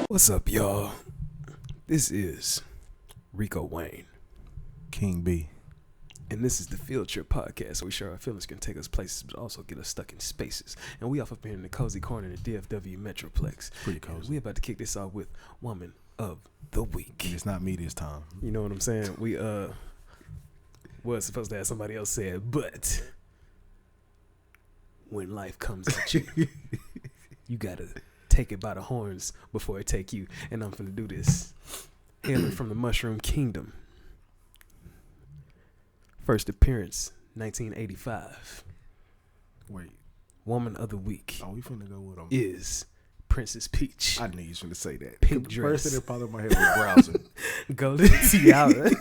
What's up, y'all? This is Rico Wayne, King B. and this is the Feeltrip podcast, where we share our feelings can take us places, but also get us stuck in spaces. And we off up here in the cozy corner in the DFW Metroplex. Pretty cozy. And we about to kick this off with Woman of the Week. It's not me this time. You know what I'm saying? We was supposed to have somebody else say it, but when life comes at you, you gotta take it by the horns before it take you. And I'm finna do this. Hailing from the Mushroom Kingdom. First appearance, 1985. Wait. Woman of the Week Oh, we finna go with them. is Princess Peach. I knew you was finna say that. Pink The dress. first thing that popped in my head was browser. Golden tiara.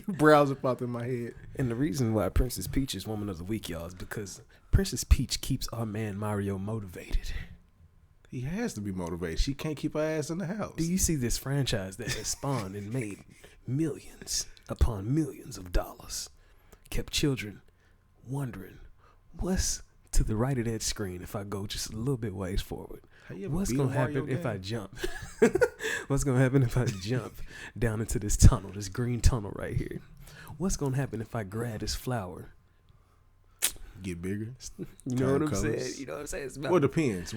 Browser popped in my head. And the reason why Princess Peach is Woman of the Week, y'all, is because Princess Peach keeps our man Mario motivated. He has to be motivated. She can't keep her ass in the house. Do you see this franchise that has spawned and made millions upon millions of dollars? Kept children wondering, what's to the right of that screen if I go just a little bit ways forward? What's going to happen if I jump? What's going to happen if I jump down into this tunnel, this green tunnel right here? What's going to happen if I grab this flower? Get bigger? You know what I'm colors. saying? You know what I'm saying? It's about Well, it depends.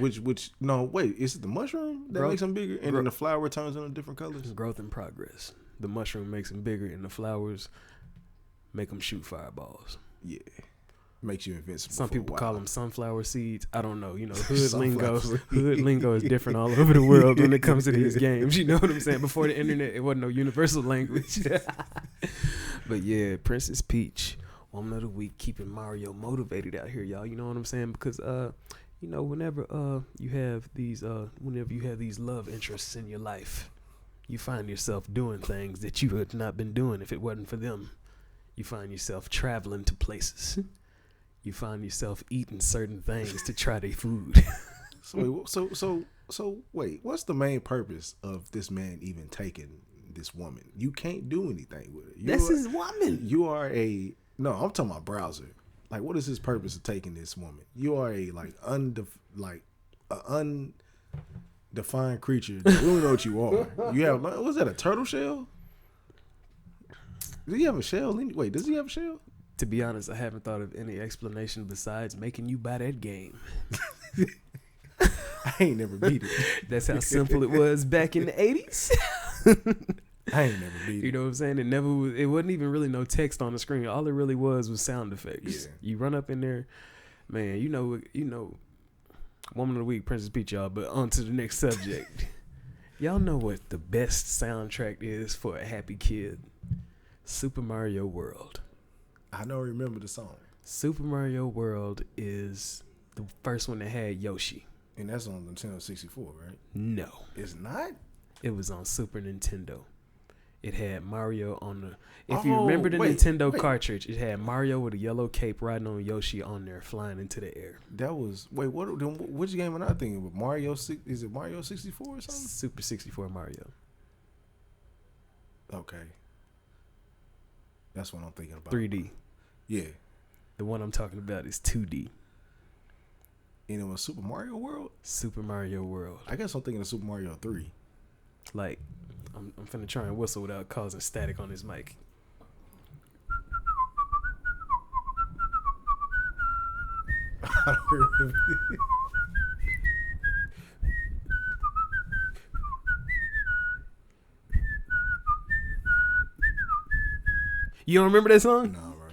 No, wait. Is it the mushroom that Growth. makes them bigger? And Growth. then the flower turns into different colors? growth and progress. The mushroom makes them bigger, and the flowers make them shoot fireballs. Yeah. Makes you invincible. Some for a people while. call them sunflower seeds. I don't know. You know, hood Sunflower lingo. seeds. Hood lingo is different all over the world when it comes to these games. You know what I'm saying? Before the internet, it wasn't no universal language. But yeah, Princess Peach, Woman of the Week, keeping Mario motivated out here, y'all. You know what I'm saying? Because you know, whenever you have these love interests in your life, you find yourself doing things that you had not been doing if it wasn't for them. You find yourself traveling to places. You find yourself eating certain things to try their food. So wait, what's the main purpose of this man even taking this woman? You can't do anything with it. That's his woman. You are I'm talking about browser. Like, what is his purpose of taking this woman? You are a undefined creature. We don't know what you are. You have, was that a turtle shell? Does he have a shell? Wait, does he have a shell? To be honest, I haven't thought of any explanation besides making you buy that game. I ain't never beat it. That's how simple it was back in the 80s. I ain't never beat it. You know what I'm saying? It wasn't even really no text on the screen. All it really was sound effects. Yeah. You run up in there, man, you know, Woman of the Week, Princess Peach, y'all, but on to the next subject. Y'all know what the best soundtrack is for a happy kid? Super Mario World. I don't remember the song. Super Mario World is the first one that had Yoshi. And that's on Nintendo 64, right? No. It's not? It was on Super Nintendo. It had Mario on the... If you Oh, remember the wait. Nintendo cartridge, it had Mario with a yellow cape riding on Yoshi on there, flying into the air. That was... Wait, which game am I thinking of? Mario 6... Is it Mario 64 or something? Super 64 Mario. Okay. That's what I'm thinking about. 3D. Yeah. The one I'm talking about is 2D. And it was Super Mario World? Super Mario World. I guess I'm thinking of Super Mario 3. Like, I'm finna try and whistle without causing static on this mic. I don't remember. You don't remember that song? Nah, bro.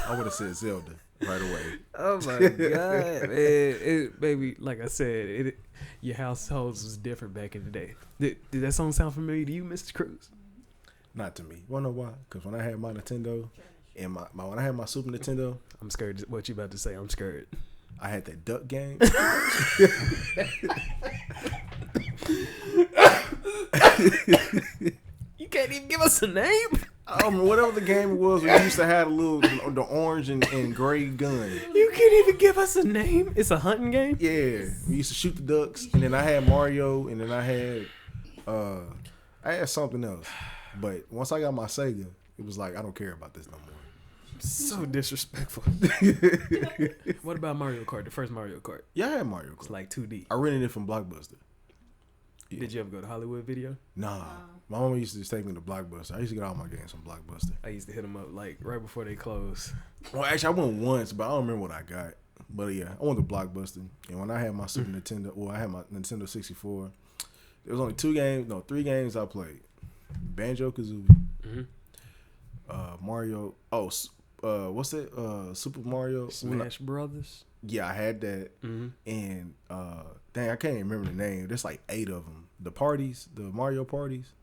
I would have said Zelda right away. Oh my god, man! Baby, like I said, your households was different back in the day. Did that song sound familiar to you, Mr. Cruz? Not to me. Wanna know why? Because when I had my Nintendo and when I had my Super Nintendo, I'm scared. What you about to say? I'm scared. I had that duck game. You can't even give us a name. Whatever the game it was, we used to have the orange and gray gun. You can't even give us a name. It's a hunting game. Yeah, we used to shoot the ducks, and then I had Mario, and then I had something else. But once I got my Sega, it was like I don't care about this no more. So disrespectful. What about Mario Kart? The first Mario Kart. Yeah, I had Mario It's Kart. like 2D. I rented it from Blockbuster. Yeah. Did you ever go to Hollywood Video? Nah. My mom used to just take me to Blockbuster. I used to get all my games from Blockbuster. I used to hit them up like right before they closed. Well, actually, I went once, but I don't remember what I got. But yeah, I went to Blockbuster. And when I had my Super Nintendo, I had my Nintendo 64, there was only 3 games I played. Banjo-Kazooie, Mario, what's that? Super Mario? Smash Brothers? Yeah, I had that. And dang, I can't even remember the name. There's like 8 of them. The Mario parties,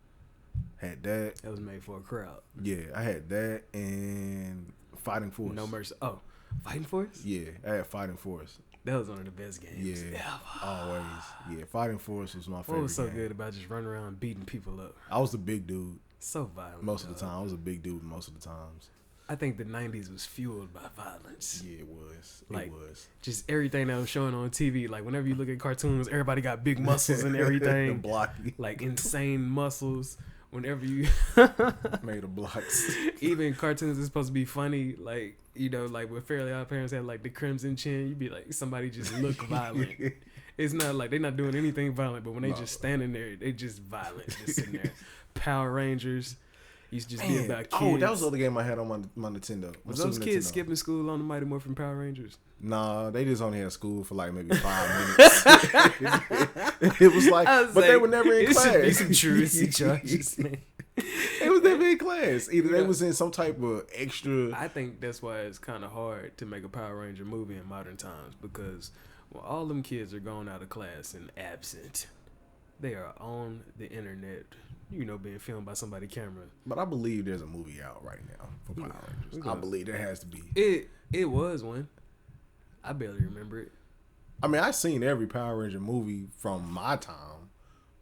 had that. That was made for a crowd. Yeah, I had that and Fighting Force. No Mercy. Oh, Fighting Force? Yeah, I had Fighting Force. That was one of the best games Yeah, ever. always. Yeah, Fighting Force was my favorite. What was so game. good about just running around beating people up? I was the big dude So violent. most of the time. I was a big dude most of the times. I think the 90s was fueled by violence. Yeah, it was. Like, it was. Just everything that was showing on TV. Like, whenever you look at cartoons, everybody got big muscles and everything. Blocky. Like, insane muscles. Whenever you... Made of blocks. Even cartoons are supposed to be funny. Like, you know, like with Fairly Odd Parents had like the Crimson Chin. You'd be like, somebody just look violent. It's not like they're not doing anything violent, but when they just standing there, they just violent. Just sitting there. Power Rangers. Used to just be about kids. Oh, that was the other game I had on my Nintendo. Was those kids skipping school on the Mighty Morphin Power Rangers? Nah, they just only had school for like maybe 5 minutes. It was like, but they were never in class. It should be some truancy charges, man. They was never in class. Either they was in some type of extra. I think that's why it's kind of hard to make a Power Ranger movie in modern times because all them kids are going out of class and absent. They are on the internet, you know, being filmed by somebody's camera. But I believe there's a movie out right now for Power Rangers. I believe there has to be. It was one. I barely remember it. I mean, I've seen every Power Ranger movie from my time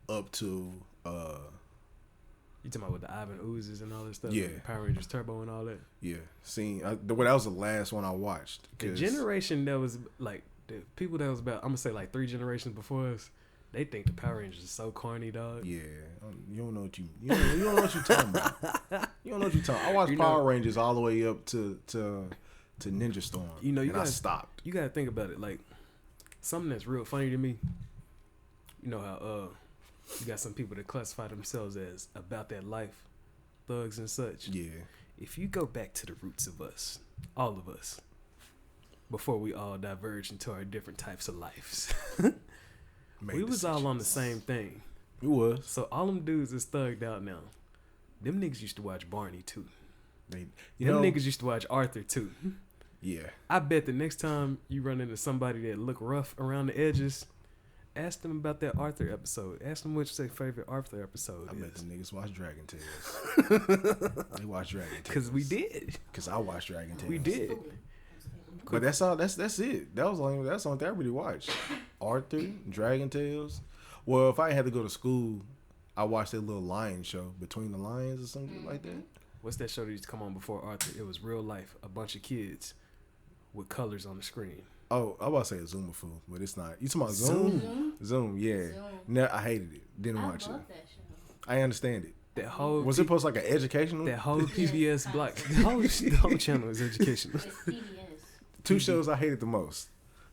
up to. You talking about with the Ivan Oozes and all that stuff? Yeah. Like Power Rangers Turbo and all that? Yeah. That was the last one I watched. The generation that was like, the people that was about, I'm going to say like 3 generations before us, they think the Power Rangers are so corny, dog. Yeah. You don't know what you don't know what you're talking about. You don't know what you're talking about. I watched Power Rangers all the way up to Ninja Storm. You know, I stopped. You got to think about it. Like, something that's real funny to me, you know how you got some people that classify themselves as about that life, thugs and such. Yeah. If you go back to the roots of us, all of us, before we all diverged into our different types of lives, we was all on the same thing. It was. So all them dudes is thugged out now. Them niggas used to watch Barney too. Them niggas used to watch Arthur too. Yeah. I bet the next time you run into somebody that look rough around the edges, ask them about that Arthur episode. Ask them which their favorite Arthur episode I is. bet the niggas watch Dragon Tales. They watch Dragon Tales. Because we did. Because I watched Dragon Tales. We did. But that's all. That's it. That's the only thing I really watched. Arthur, Dragon Tales. Well, if I had to go to school, I watched that little lion show, Between the Lions or something like that. What's that show that used to come on before Arthur? It was real life. A bunch of kids with colors on the screen. Oh, I was about to say a Zoomafu, but it's not. You talking about Zoom? Zoom, yeah. Zoom. No, I hated it. Didn't watch it. That show. I understand it. That whole Was it supposed to like an educational? that whole PBS block. The whole channel is educational. It's PBS. 2 shows I hated the most: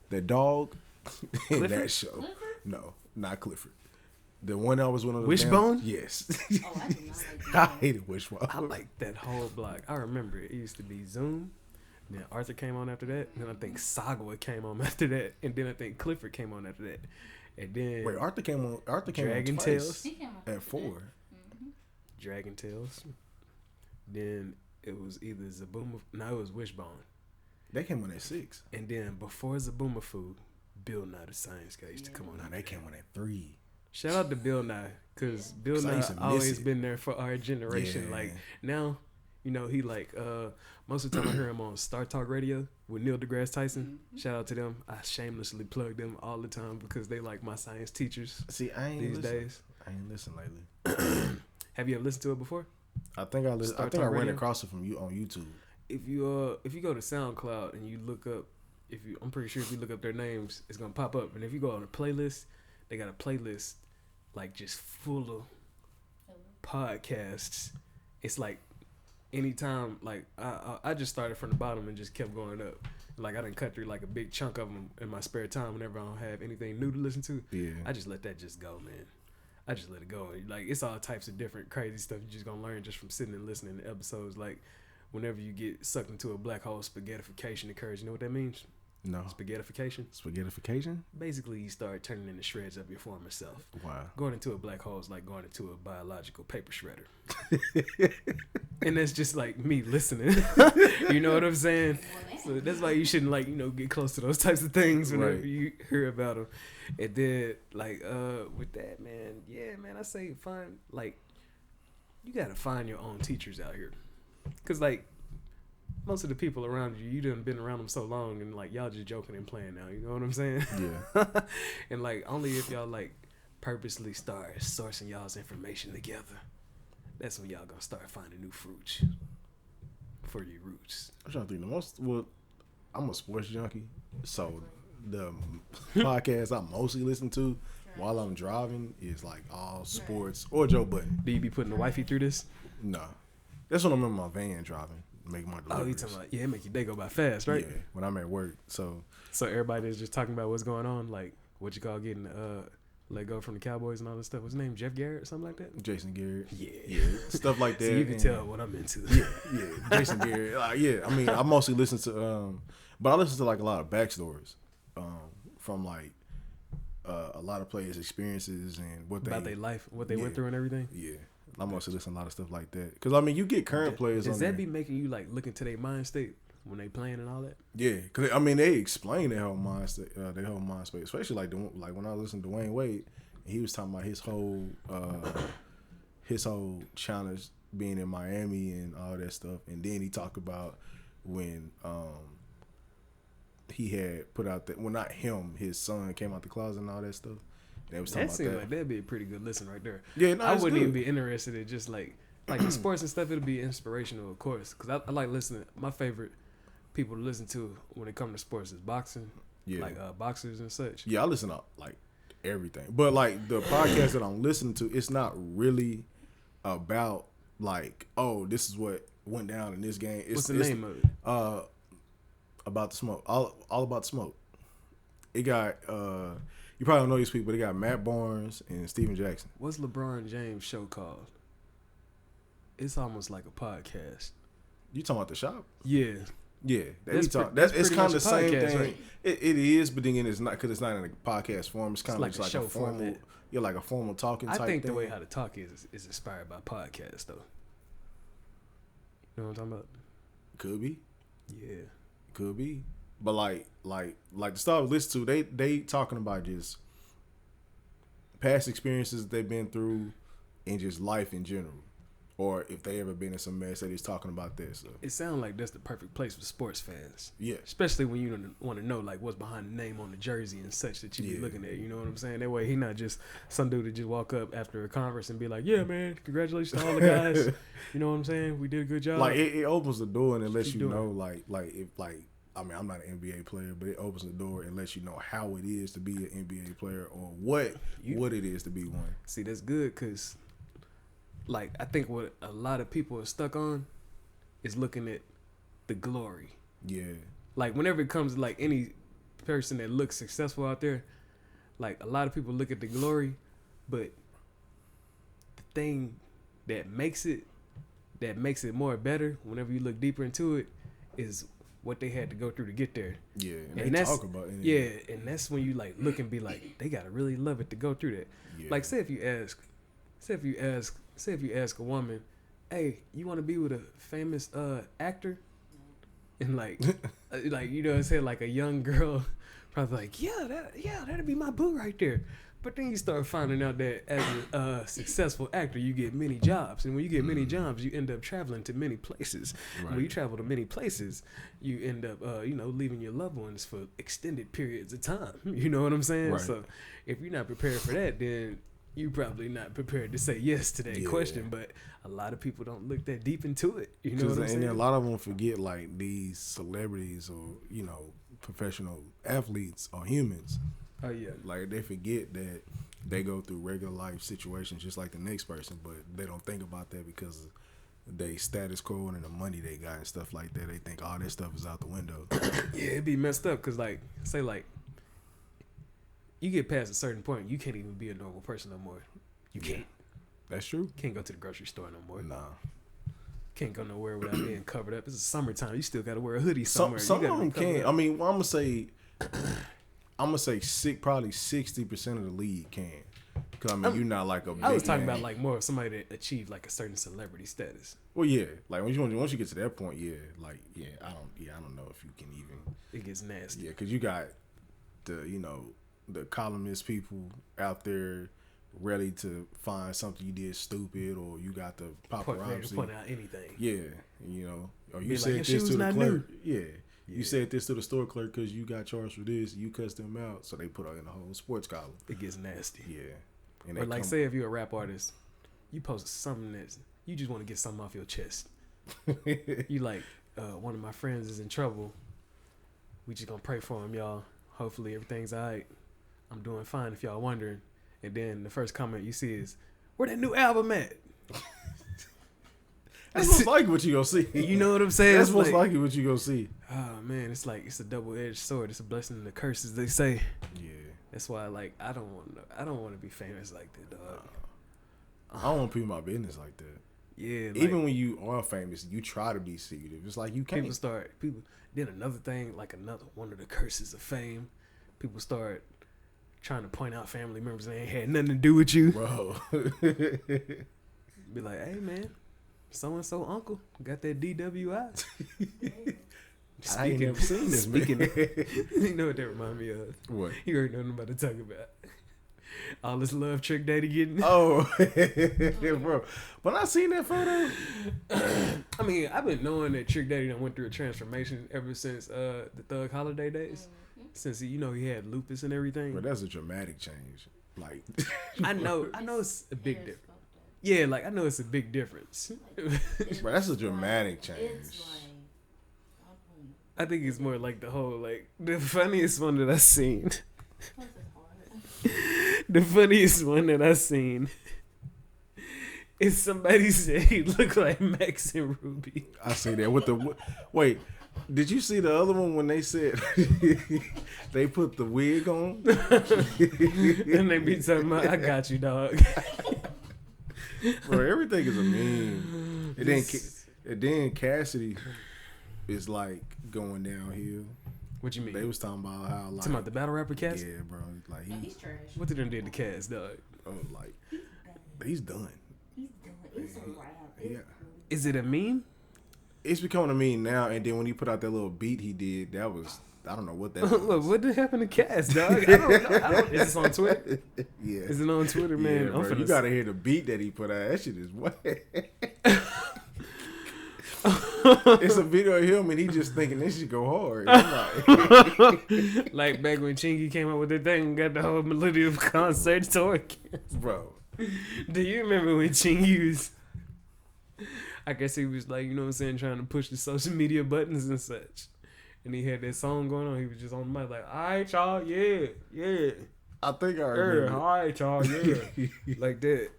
The Dog and Clifford? that show. Clifford? No, not Clifford. The one that was one of the Wishbone? Yes. Oh, I did not like I that. hated Wishbone. I like that whole block. I remember it. It used to be Zoom. Then Arthur came on after that. Then I think Sagwa came on after that. And then I think Clifford came on after that. And then Wait, Arthur came on. Arthur came Dragon on Tales. twice He came up at with 4. Dragon Tales. Then it was either Zabuma. No, it was Wishbone. They came on at 6. And then before Zaboomafoo, Bill Nye the Science Guy used to come on. No, they came on at 3. Shout out to Bill Nye, because Bill 'Cause I Nye used to miss always it. been there for our generation. Yeah. Like now, you know, he like most of the time I hear him on Star Talk Radio with Neil deGrasse Tyson. Shout out to them. I shamelessly plug them all the time because they like my science teachers See, I ain't these listen. days. I ain't listened lately. Have you ever listened to it before? I think I listened. I Star think I Talk ran Radio? across it from you on YouTube. If you go to SoundCloud and you look up, I'm pretty sure if you look up their names, it's gonna pop up. And if you go on a playlist, they got a playlist like just full of podcasts. It's like anytime, like I just started from the bottom and just kept going up. Like I done cut through like a big chunk of them in my spare time whenever I don't have anything new to listen to. Yeah. I just let that just go, man. I just let it go. Like, it's all types of different crazy stuff you're just gonna learn just from sitting and listening to episodes. Like, whenever you get sucked into a black hole, spaghettification occurs. You know what that means? No. Spaghettification? Spaghettification? Basically, you start turning into shreds of your former self. Wow. Going into a black hole is like going into a biological paper shredder. And that's just like me listening. You know what I'm saying? So that's why you shouldn't, like, you know, get close to those types of things whenever you hear about them. And then, like, with that, man, yeah, man, I say find, like, you got to find your own teachers out here. Because, like, most of the people around you, you done been around them so long, and like y'all just joking and playing now. You know what I'm saying? Yeah. And like only if y'all like purposely start sourcing y'all's information together, that's when y'all gonna start finding new fruits for your roots. I'm trying to think the most. Well, I'm a sports junkie, so the podcast I mostly listen to while I'm driving is like all sports or Joe Budden. Do you be putting the wifey through this? No, that's when I'm in my van driving. Make my deliveries. Oh, you talking about, yeah, make your day go by fast, right? Yeah, when I'm at work. So everybody is just talking about what's going on, like what you call getting let go from the Cowboys and all this stuff. What's his name? Jeff Garrett or something like that? Jason Garrett. Yeah. Stuff like that. So you can tell what I'm into. Yeah, Jason Garrett. Yeah, I mean, I mostly listen to, but I listen to like a lot of backstories from like a lot of players' experiences and what about their life, what they went through and everything. Yeah. I mostly listen to a lot of stuff like that. Because, I mean, you get current players on Does that there. be making you, like, look into their mind state when they playing and all that? Yeah. Because, I mean, they explain their whole mind state, especially, like when I listened to Dwayne Wade, he was talking about his whole challenge being in Miami and all that stuff. And then he talked about when he had put out that, well, not him, his son came out the closet and all that stuff. That seems like that'd be a pretty good listen right there. Yeah, no, I wouldn't even be interested in just like the sports and stuff. It'll be inspirational, of course, because I like listening. My favorite people to listen to when it comes to sports is boxing, like boxers and such. Yeah, I listen to like everything, but like the podcast that I'm listening to, it's not really about like, oh, this is what went down in this game. What's the name of it? About the smoke, all about the smoke. It got you probably don't know these people, but they got Matt Barnes and Steven Jackson. What's LeBron James' show called? It's almost like a podcast. You talking about The Shop? Yeah. Yeah. That's it's kind of the same thing. Right? It is, but then it's not, because it's not in a podcast form. It's kind of like a formal format. Yeah, like a formal talking type thing. I think the way how to talk is inspired by podcasts, though. You know what I'm talking about? Could be. Yeah. Could be. But like the stuff I listen to, they talking about just past experiences they've been through and just life in general. Or if they ever been in some mess, that he's talking about that stuff. It sounds like that's the perfect place for sports fans. Yeah. Especially when you want to know like what's behind the name on the jersey and such that you be looking at. You know what I'm saying? That way he not just some dude that just walk up after a conference and be like, yeah, man, congratulations to all the guys. You know what I'm saying? We did a good job. Like it opens the door and it lets you know like if like, I mean, I'm not an NBA player, but it opens the door and lets you know how it is to be an NBA player or what it is to be one. See, that's good because, like, I think what a lot of people are stuck on is looking at the glory. Yeah. Like, whenever it comes to, like, any person that looks successful out there, like, a lot of people look at the glory, but the thing that makes it more better whenever you look deeper into it is what they had to go through to get there. Yeah, and they talk about it. Yeah, and that's when you like look and be like, they gotta really love it to go through that. Yeah. Like, say if you ask a woman, hey, you want to be with a famous actor, and like you know what I'm saying, like a young girl probably like, that'd be my boo right there. But then you start finding out that as a successful actor, you get many jobs. And when you get many jobs, you end up traveling to many places. Right. When you travel to many places, you end up, leaving your loved ones for extended periods of time. You know what I'm saying? Right. So if you're not prepared for that, then you're probably not prepared to say yes to that question. But a lot of people don't look that deep into it. You know what I'm saying? And a lot of them forget, like, these celebrities or, you know, professional athletes are humans. Oh, yeah. Like, they forget that they go through regular life situations just like the next person, but they don't think about that because of they status quo and the money they got and stuff like that. They think all that stuff is out the window. Yeah, it'd be messed up because, like, say, like, you get past a certain point, you can't even be a normal person no more. You can't. That's true. Can't go to the grocery store no more. Nah. Can't go nowhere without being covered up. It's the summertime. You still got to wear a hoodie Some somewhere. of You gotta them be covered can. up. I mean, well, I'm gonna say probably 60% of the league can. Cause I mean, you're not like a big I was talking man. about like more of somebody that achieved like a certain celebrity status. Well, yeah, like once you get to that point, yeah, like I don't know if you can even. It gets nasty. Yeah, because you got the columnist people out there ready to find something you did stupid, or you got the paparazzi. Point out anything. Yeah, or you Be said like, this to the not clerk. new. Yeah. You said this to the store clerk because you got charged for this. You cussed them out, so they put out in the whole sports column. It gets nasty. Yeah. And Or like, say if you're a rap artist, you post something that you just want to get something off your chest. You like, one of my friends is in trouble. We just gonna pray for him, y'all. Hopefully everything's alright. I'm doing fine if y'all wondering. And then the first comment you see is, where that new album at? That's most likely what you gonna see. You know what I'm saying? That's It's most like, likely what you gonna see. oh man, it's like it's a double-edged sword. It's a blessing and a curse, as they say. Yeah. That's why, like, I don't want to be famous like that, dog. I don't want people in my business like that. Yeah, like, Even when you are famous, you try to be secretive. It's like you can't. people. Then another thing, like another one of the curses of fame, people start trying to point out family members that ain't had nothing to do with you. Bro. Be like, hey man, so and so uncle got that DWI. I ain't never seen this. Speaking, you know what that remind me of? What? You already know what I'm about to talk about. All this love Trick Daddy getting. Oh, bro. When I seen that photo, I mean, I've been knowing that Trick Daddy done went through a transformation ever since the Thug Holiday days. Since he had lupus and everything. bro, that's a dramatic change. Like, I know it's a big difference. Yeah, like I know it's a big difference. bro, that's a dramatic change. It's like, I think it's more like the whole the funniest one that I seen. this is hard. The funniest one that I seen is somebody said he looked like Max and Ruby. I see that with the wait. Did you see the other one when they said they put the wig on? And they be talking about, I got you, dog. Bro, everything is a meme. And then Cassidy is like going downhill. What you mean? They was talking about how like Talking about the battle rapper Cass? yeah, bro. Like He's trash. What did them do to Cass, dog? like he's done. He's doing. It's a rap. Yeah. Is it a meme? It's becoming a meme now. And then when he put out that little beat he did, that was I don't know what that Look, was. what did happen to Cass, dog? I don't know. Is this on Twitter? Yeah. Is it on Twitter, man? Yeah, bro, you gotta hear the beat that he put out. That shit is wet. It's a video of him and he just thinking this should go hard. I'm like, Like back when Chingy came up with that thing and got the whole Millennium concert tour. bro. Do you remember when Chingy was, I guess he was like, you know what I'm saying, trying to push the social media buttons and such. And he had that song going on. He was just on the mic like, all right, y'all, yeah. I think I All remember. right, y'all, yeah. Like that.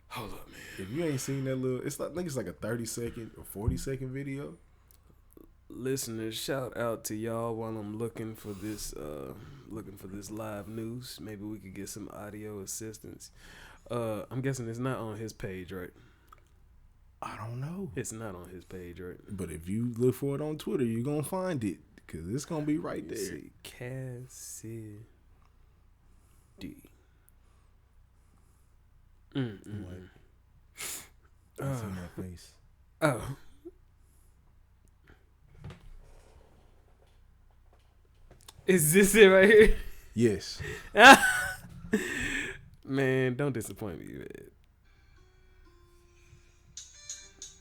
Hold up, man. If you ain't seen that little, I think it's like a 30-second or 40-second video. Listeners, shout out to y'all while I'm looking for this live news. Maybe we could get some audio assistance. I'm guessing it's not on his page, right? I don't know. It's not on his page, right? But if you look for it on Twitter, you're going to find it. Because it's going to be right Let's there. see. Cassidy. I see my face. Oh. Is this it right here? Yes. Man, don't disappoint me, man.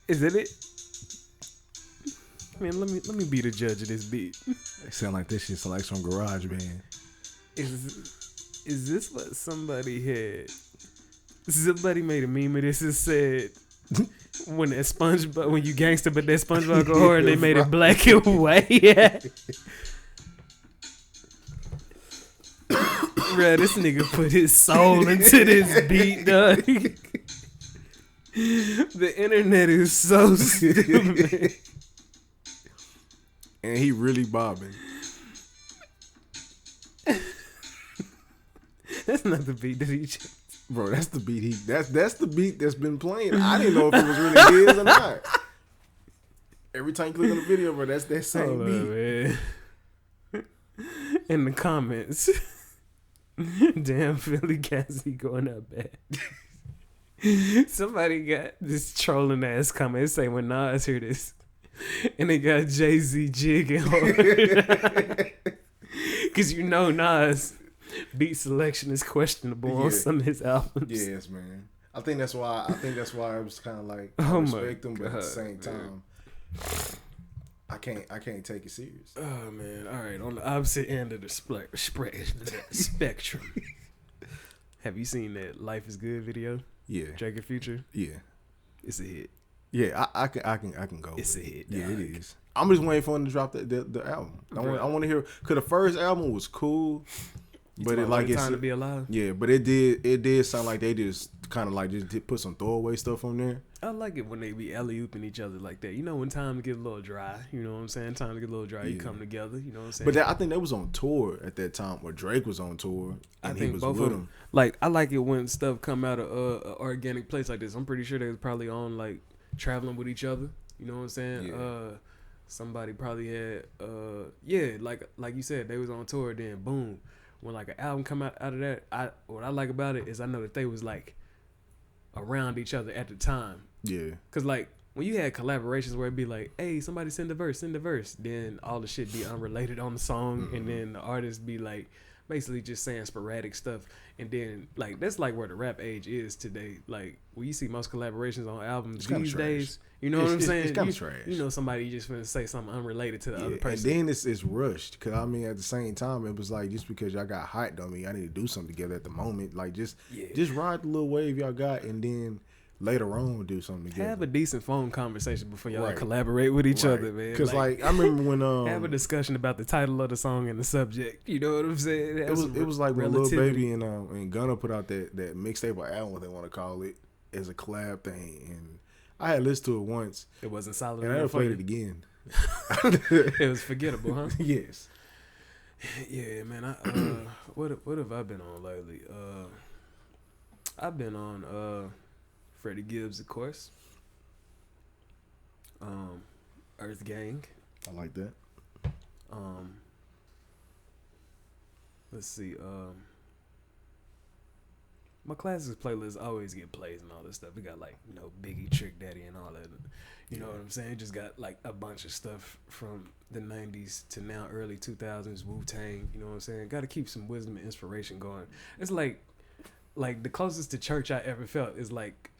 Is it? Man, let me be the judge of this beat. It sound like this shit's like some garage band. Is this what somebody had? Somebody made a meme of this and said when that SpongeBob, when you gangster but that SpongeBob go hard, they made it black and white. Yeah. Bruh, this nigga put his soul into this beat, dog. The internet is so stupid. And he really bobbing. That's not the beat that he chose. Bro, that's the beat. That's the beat that's been playing. I didn't know if it was really his or not. Every time you click on the video, bro, that's that same beat. Man. In the comments, damn Philly Cassie going up bad. Somebody got this trolling ass comment saying when Nas hear this, and they got Jay-Z jigging hard. Cause you know Nas beat selection is questionable on some of his albums. Yes, man. I think that's why it was kind of like I Oh respect my him, but at the God, same man. time, I can't take it serious. Oh man! All right, on the opposite end of the spectrum, have you seen that "Life Is Good" video? Yeah, Drake and Future. yeah, It's a hit. yeah. I can go. It's with a hit, Yeah, dog. it is. I'm just waiting for him to drop the album. I want to hear because the first album was cool, but it like it's Time to Be Alive. yeah, but it did sound like they just kind of like just did put some throwaway stuff on there. I like it when they be alley-ooping each other like that. You know, when time to get a little dry. You know what I'm saying? Time to get a little dry. You Yeah. come together. You know what I'm saying? But I think they was on tour at that time, where Drake was on tour, I and think he was both with of him. them. Like, I like it when stuff come out of an organic place like this. I'm pretty sure they was probably on like traveling with each other. You know what I'm saying? Yeah. Somebody probably had like you said, they was on tour. Then boom, when like an album come out of that, what I like about it is I know that they was like around each other at the time. Yeah, Cause like when you had collaborations where it'd be like, hey, somebody send a verse, then all the shit be unrelated on the song, and then the artist be like basically just saying sporadic stuff, and then like that's like where the rap age is today. Like when you see most collaborations on albums It's kinda these trash. days, you know what I'm saying? It's kind You- of trash. You know somebody just gonna say something unrelated to the other Yeah, and person. then it's rushed because I mean at the same time it was like just because y'all got hyped on me, I need to do something together at the moment. Like just ride the little wave y'all got, and then later on do something together. Have a decent phone conversation before y'all Right. collaborate with each other, man. Because like I remember when have a discussion about the title of the song and the subject. You know what I'm saying? it was like when Lil Baby and Gunna put out that mixtape or album, what they want to call it, as a collab thing, and I had listened to it once, It wasn't solid and I enough never for played you. it again. It was forgettable, huh? Yes. Yeah, man. What have I been on lately? I've been on Freddie Gibbs, of course. Earth Gang. I like that. Let's see. My classics playlist always get plays and all this stuff. We got like, you know, Biggie, Trick Daddy, and all that. You know what I'm saying? Just got like a bunch of stuff from the 90s to now early 2000s, Wu-Tang. You know what I'm saying? Got to keep some wisdom and inspiration going. It's like the closest to church I ever felt is like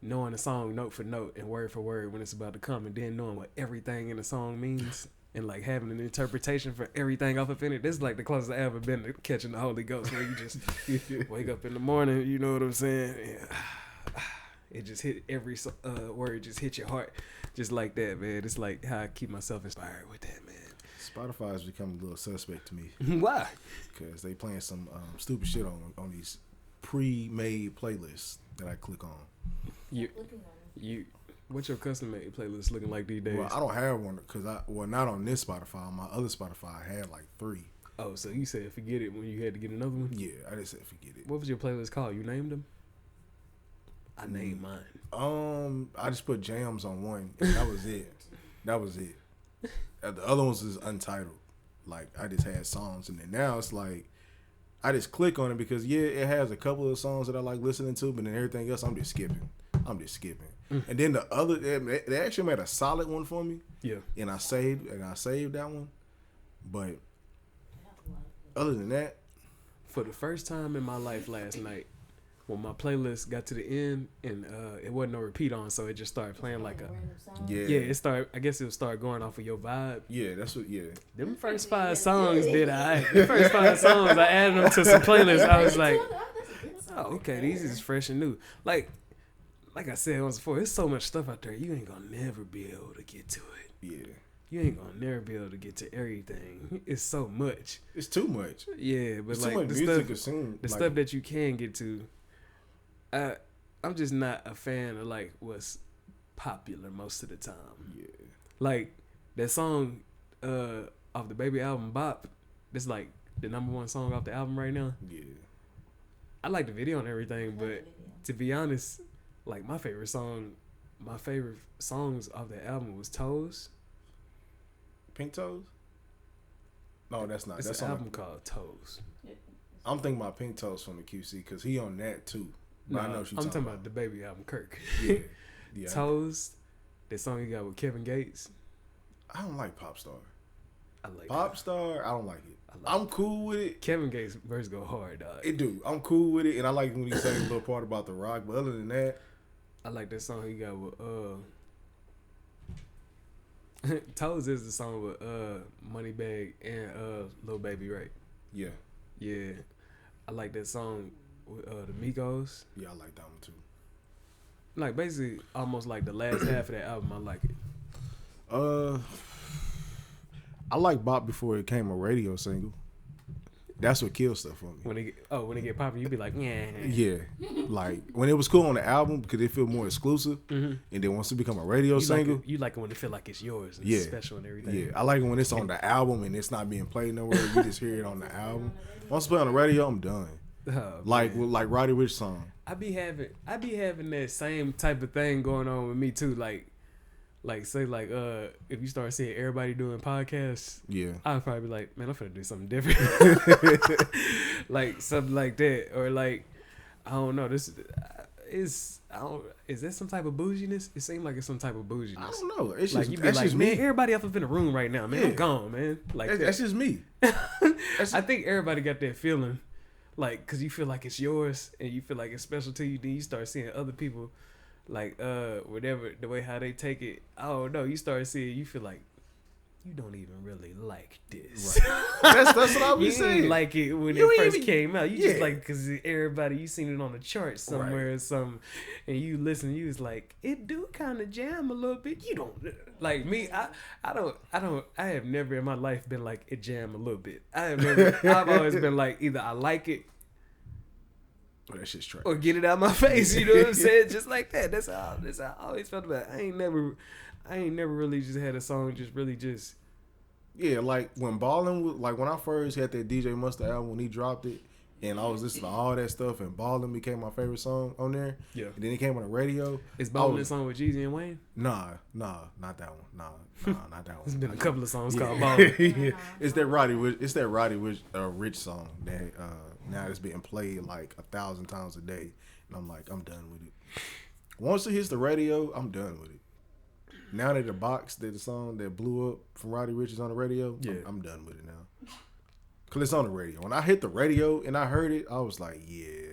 knowing a song note for note and word for word when it's about to come, and then knowing what everything in the song means. And like having an interpretation for everything off of it. This is like the closest I ever been to catching the Holy Ghost, where you just wake up in the morning, you know what I'm saying? And, it just hit every word, just hit your heart, just like that, man. It's like how I keep myself inspired with that, man. Spotify has become a little suspect to me Why? because they playing some stupid shit on these pre-made playlists that I click on. What's your custom made playlist looking like these days? Well, I don't have one because not on this Spotify. On my other Spotify, I had like 3. Oh, so you said forget it when you had to get another one? Yeah, I just said forget it. What was your playlist called? You named them? I named mine. I just put jams on one, and that was it. That was it. The other ones is untitled. Like I just had songs, and then now it's like I just click on it because it has a couple of songs that I like listening to, but then everything else I'm just skipping. And then the other, they actually made a solid one for me. Yeah. And I saved that one. But other than that, For the first time in my life last night, when my playlist got to the end and it wasn't no repeat on, so it just started playing like a it started. I guess it would start going off of your vibe. Yeah, that's what. Yeah, Them first 5 songs did I? The first 5 songs I added them to some playlists. I was like, oh, okay, these is fresh and new. Like I said once before, there's so much stuff out there. You ain't gonna never be able to get to it. yeah. You ain't gonna never be able to get to everything. It's so much. It's too much. Yeah, but It's like too much the music stuff, consumed. the Like, stuff that you can get to, I'm just not a fan of like what's popular most of the time. Yeah. Like that song off the Baby album Bop, that's like the #1 song off the album right now. Yeah. I like the video and everything, but to be honest, like my favorite songs off the album was Toes. Pink Toes? No, that's not. It's That's an on album called Toes. I'm thinking about Pink Toes from the QC because he on that too. But I know what you're I'm talking about the baby album, Kirk. Yeah. Yeah. Toes, that song you got with Kevin Gates. I don't like Pop Star. I like Pop Star, I don't like it. I like I'm cool with it. Kevin Gates verse go hard, dog. It do. I'm cool with it, and I like when he sang a little part about the rock. But other than that, I like that song he got with Toes is the song with Moneybagg and Lil Baby, right? yeah, Yeah. I like that song with the Migos. yeah, I like that one too. Like basically almost like the last half of that album, I like it. I like Bop before it came a radio single. That's what kills stuff for me. When it get popping, you be like, yeah. Yeah, like when it was cool on the album because it feel more exclusive, and then once it become a radio single, You like it when it feel like it's yours and Yeah. it's special and everything. yeah, I like it when it's on the album and it's not being played nowhere. You just hear it on the album. Once it's played on the radio, I'm done. Oh, Like man. with like Roddy Ricch song. I be having that same type of thing going on with me too. Like say like if you start seeing everybody doing podcasts, Yeah, I'd probably be like, man, I'm finna do something different. Like something like that. Or like I don't know, is that some type of bouginess? It seems like it's some type of bouginess. I don't know. It's Like just you be that's like, just man, me. everybody else up in the room right now, man. Yeah. I'm gone, man. Like That's just me. I think everybody got that feeling, like, cause you feel like it's yours and you feel like it's special to you. Then you start seeing other people, like, whatever the way how they take it. I don't know. You start seeing, you feel like you don't even really like this. That's what I You was saying. didn't like it when You it ain't first even- came out. You just yeah. like because everybody you seen it on the chart somewhere or something, and you listen. You was like, it do kind of jam a little bit. You don't like me. I have never in my life been like it jam a little bit. I've always been like either I like it Oh, that shit's trash. or get it out of my face. You know what I'm saying? Just like that. That's how I always felt about it. I ain't never really just had a song just. Yeah, like when Ballin' was, like when I first had that DJ Mustard album when he dropped it, and I was listening to all that stuff, and Ballin' became my favorite song on there. Yeah. And then it came on the radio. Is Ballin' song with Jeezy and Wayne? Nah, not that one. Nah, not that one. There's been a couple of songs Yeah. called Ballin'. Yeah. It's that Roddy Ricch song that now it's being played like 1,000 times a day, and I'm like, I'm done with it. Once it hits the radio, I'm done with it. Now that the box that the song that blew up from Roddy Ricch is on the radio, Yeah. I'm done with it now. Cause it's on the radio. When I hit the radio and I heard it, I was like, yeah,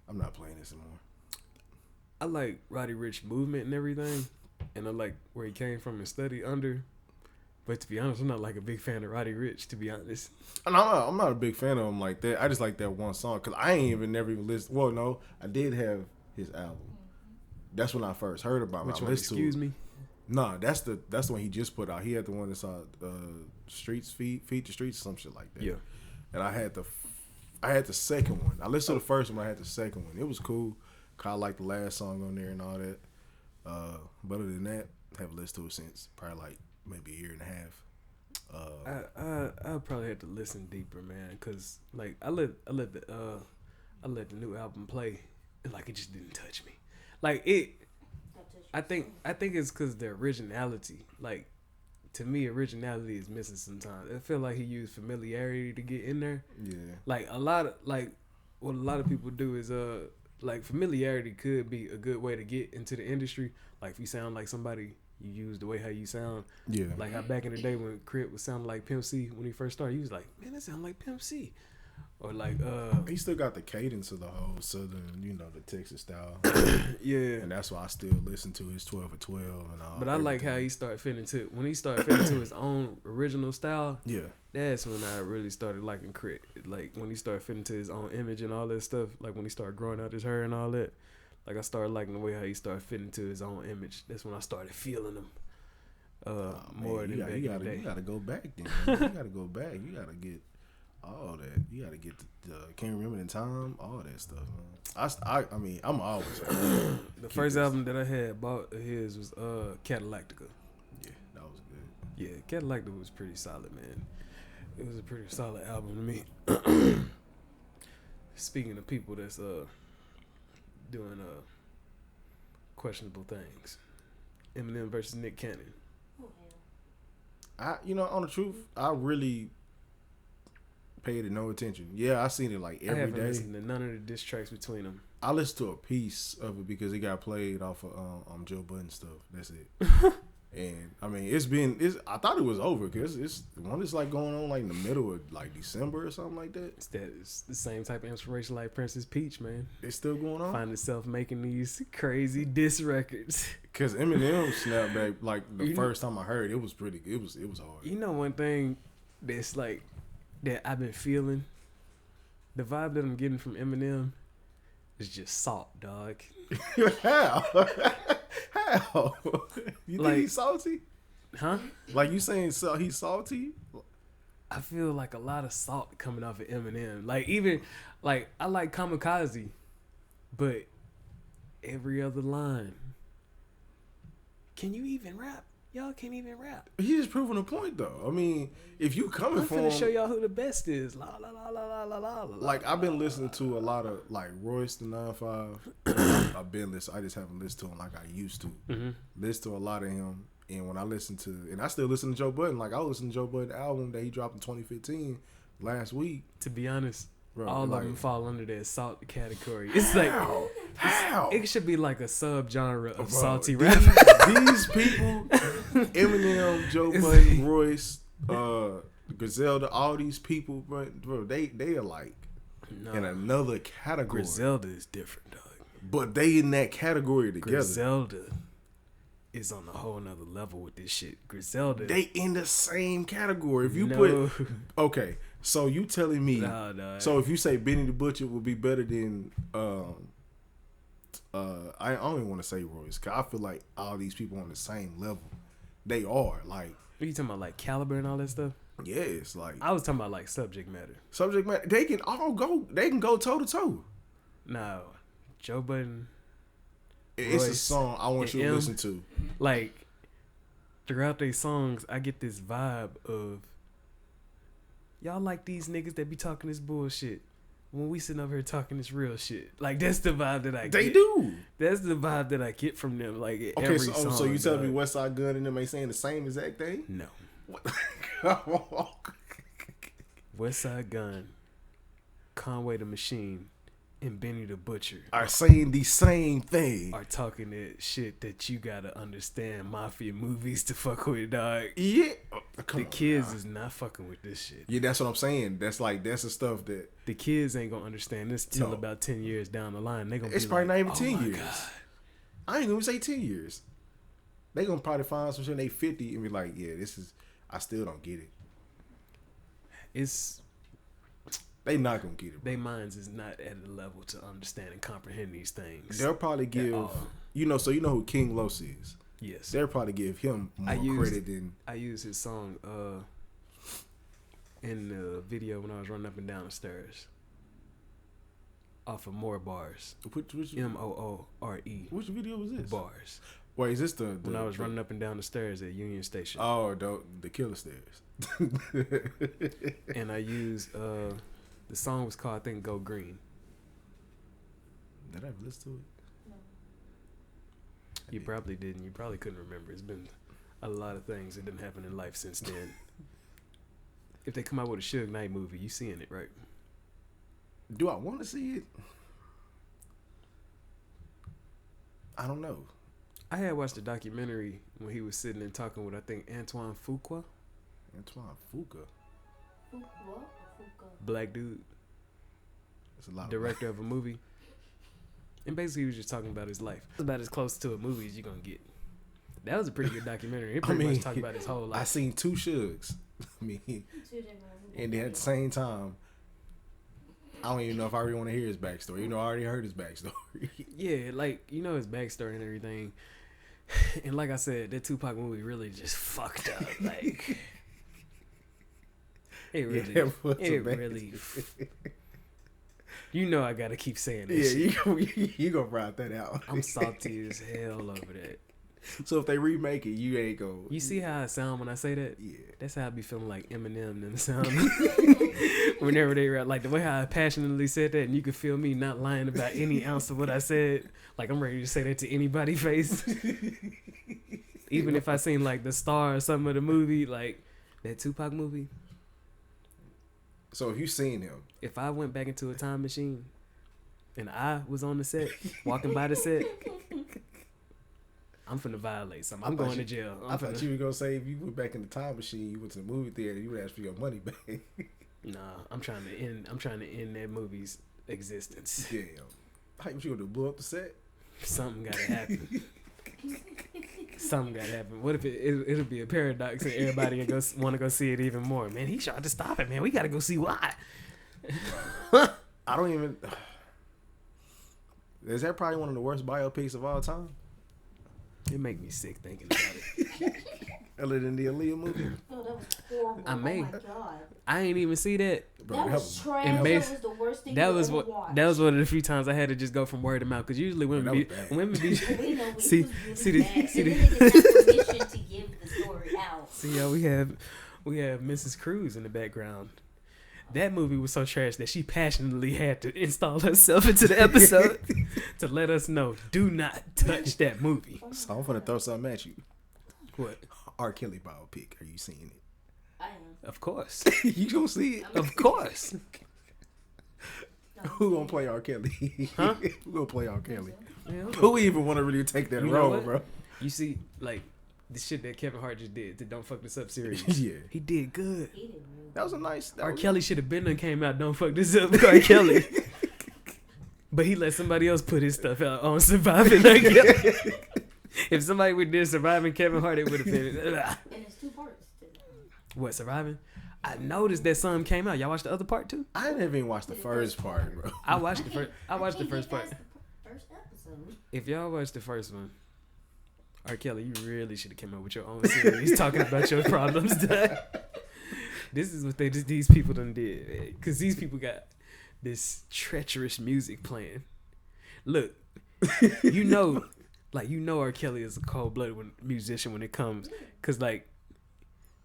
I'm not playing this anymore. I like Roddy Ricch movement and everything, and I like where he came from and studied under. But to be honest, I'm not like a big fan of Roddy Ricch. To be honest, And I'm not a big fan of him like that. I just like that one song because I ain't never even listened. Well, no, I did have his album. That's when I first heard about him. which I one? listened to Excuse it. me. Nah, that's the one he just put out. He had the one that's Streets Feed the Streets, some shit like that. Yeah, And I had the second one. I listened to the first one. I had the second one. It was cool. Kind of like the last song on there and all that. But other than that, I haven't listened to it since probably like maybe a year and a half. I probably have to listen deeper, man, cause like I let the new album play, and like it just didn't touch me. Like it, I think it's cause the originality. Like to me, originality is missing sometimes. I feel like he used familiarity to get in there. Yeah. Like what a lot of people do is like familiarity could be a good way to get into the industry. Like if you sound like somebody, you use the way how you sound. Yeah. Like how back in the day when Crit was sounding like Pimp C when he first started, he was like, man, that sound like Pimp C. Or like He still got the cadence of the whole southern, the Texas style. yeah. And that's why I still listen to his 12 for 12 and all. But I like how he started fitting to his own original style. Yeah. That's when I really started liking Crit. Like when he started fitting to his own image and all that stuff. Like when he started growing out his hair and all that. Like I started liking the way how he started fitting to his own image. That's when I started feeling him more than back in the day. You gotta go back then. Man. You gotta go back. You gotta get all that. You gotta get the Can't Remember the Time, all that stuff, man. I mean, I'm always The first album that I had bought of his was Cadillactica. Yeah, that was good. Yeah, Cadillactica was pretty solid, man. It was a pretty solid album to me. speaking of people that's doing questionable things, Eminem versus Nick Cannon. Oh, hell. On the truth, I really paid it no attention. Yeah, I seen it like I every haven't day. listened to none of the diss tracks between them. I listened to a piece of it because it got played off of Joe Budden stuff. That's it. And I mean, I thought it was over because it's like going on like in the middle of like December or something like that. It's the same type of inspiration like Princess Peach, man. It's still going on. Find itself making these crazy diss records. Because Eminem snapped back like the first time I heard it, it was pretty. It was hard. You know, one thing that's like that I've been feeling, the vibe that I'm getting from Eminem is just salt, dog. How? How? You think he's salty? Huh? Like you saying he's salty? I feel like a lot of salt coming off of Eminem. Like even like I like Kamikaze, but every other line. Can you even rap? Y'all can't even rap. He's just proving a point though. I mean, if you coming I'm from finna show y'all who the best is. La la la la la la la. like I've been listening to a lot of like Royce the 9-5. I've been listening. I just haven't listened to him like I used to. Mm-hmm. Listen to a lot of him, and when I listen to, and I still listen to Joe Budden. Like I listened to Joe Budden album that he dropped in 2015 last week. To be honest, Bro, all like, of them fall under that salt category. It's like how? it should be like a subgenre of Bro, salty rap. These people, Eminem, Joe Budden, Royce, Griselda, all these people, bro, they are like in another category. Griselda is different, dog. But they in that category together. Griselda is on a whole nother level with this shit. Griselda, They in the same category. If you put okay, so you telling me? no. So if you say Benny the Butcher would be better than I don't even want to say Royce, cause I feel like all these people on the same level. They are like. What are you talking about, like caliber and all that stuff? Yes, like I was talking about like subject matter. subject matter. They can all go. They can go toe to toe. No, Joe Budden, It's a Royce, song I want you to and listen to. like throughout their songs, I get this vibe of y'all like these niggas that be talking this bullshit when we sitting over here talking this real shit. Like that's the vibe that I get. They do. That's the vibe that I get from them. Like Okay, every so, song. so you telling me dog. West Side Gun and them ain't saying the same exact thing? No. What? West Side Gun, Conway the Machine, and Benny the Butcher Are saying the same thing. are talking that shit that you gotta understand mafia movies to fuck with, dog. Yeah. The kids is not fucking with this shit. Yeah, that's what I'm saying. That's the stuff that The kids ain't gonna understand this till No. about 10 years down the line. They gonna it's be probably like, not even oh 10 my years. God. I ain't gonna say 10 years. They gonna probably find some shit in they 50 and be like, yeah, I still don't get it. It's They not gonna get it. they minds is not at a level to understand and comprehend these things. They'll probably give all. so you know who King Los is. Yes, They'll probably give him more credit than I used his song in the video when I was running up and down the stairs off of More Bars. which Moore which video was this? bars. Wait, is this the When I was running up and down the stairs at Union Station. Oh, the Killer Stairs. And I used the song was called I think Go Green. Did I ever listen to it? You probably didn't. You probably couldn't remember. It's been a lot of things that didn't happen in life since then. If they come out with a Suge Knight movie, you seeing it, right? Do I want to see it? I don't know. I had watched a documentary when he was sitting and talking with I think Antoine Fuqua, Antoine Fuqua. Fuqua? black dude, That's a lot. director of a movie. And basically, he was just talking about his life. It's about as close to a movie as you're going to get. That was a pretty good documentary. It pretty much talked about his whole I life. seen two Shugs. I mean, and then at the same time, I don't even know if I really want to hear his backstory. You know, I already heard his backstory. Yeah, like, you know his backstory and everything. And like I said, that Tupac movie really just fucked up. Like, it really, Yeah, it really. You know I gotta keep saying that shit. Yeah, you gonna ride that out. I'm salty as hell over that. So if they remake it, you ain't go. You see how I sound when I say that? Yeah. That's how I be feeling like Eminem and the sound. Whenever they rap, like the way how I passionately said that, and you could feel me not lying about any ounce of what I said. Like I'm ready to say that to anybody's face. Even if I seen like the star or something of the movie, like that Tupac movie. So if you seen him, If I went back into a time machine and I was on the set, walking by the set, I'm finna violate something. I'm going to jail. I thought you were gonna say if you went back in the time machine, you went to the movie theater, you would ask for your money back. Nah, I'm trying to end that movie's existence. Damn. How you gonna do? Blow up the set? Something gotta happen. Something gotta happen. What if it'll be a paradox and everybody want to go see it even more? Man, he tried to stop it. Man, we gotta go see why. I don't even. Is that probably one of the worst biopics of all time? It make me sick thinking about it. Other than the Aaliyah movie, Oh, that was horrible. I may. Oh my god. I ain't even see that. bro, That was trash. and That bas- was the worst thing That you was ever what. watched. That was one of the few times I had to just go from word to mouth. Because usually women That be was bad. women be. We know we See- was really see the- bad. see And the- then they didn't have permission to give the story out. See, yo, we have Mrs. Cruz in the background. That movie was so trash that she passionately had to install herself into the episode to let us know, do not touch that movie. so I'm gonna throw something at you. What? R. Kelly biopic. Are you seeing it? I am. Of course. You gonna see it? Of course. Who gonna play R. Kelly? Huh? Who gonna play R. Kelly? Yeah, Who even want to really take that You know role, what? bro? you see, like, the shit that Kevin Hart just did to Don't Fuck This Up series. Yeah, He did good. He didn't really. that was a nice. R. Kelly should have been done came out, Don't Fuck This Up, R. Kelly. But he let somebody else put his stuff out on Surviving R. Kelly. If somebody would did Surviving Kevin Hart, it would have been. And it's 2 parts. What, Surviving? I noticed that some came out. Y'all watched the other part too? I didn't even watch the first part, bro. I watched the first. I watched the Can't first get part. past the first episode. If y'all watched the first one, R. Kelly, you really should have came up with your own series talking about your problems. This is what these people done did, because these people got this treacherous music playing. Look, you know R. Kelly is a cold-blooded musician when it comes, because like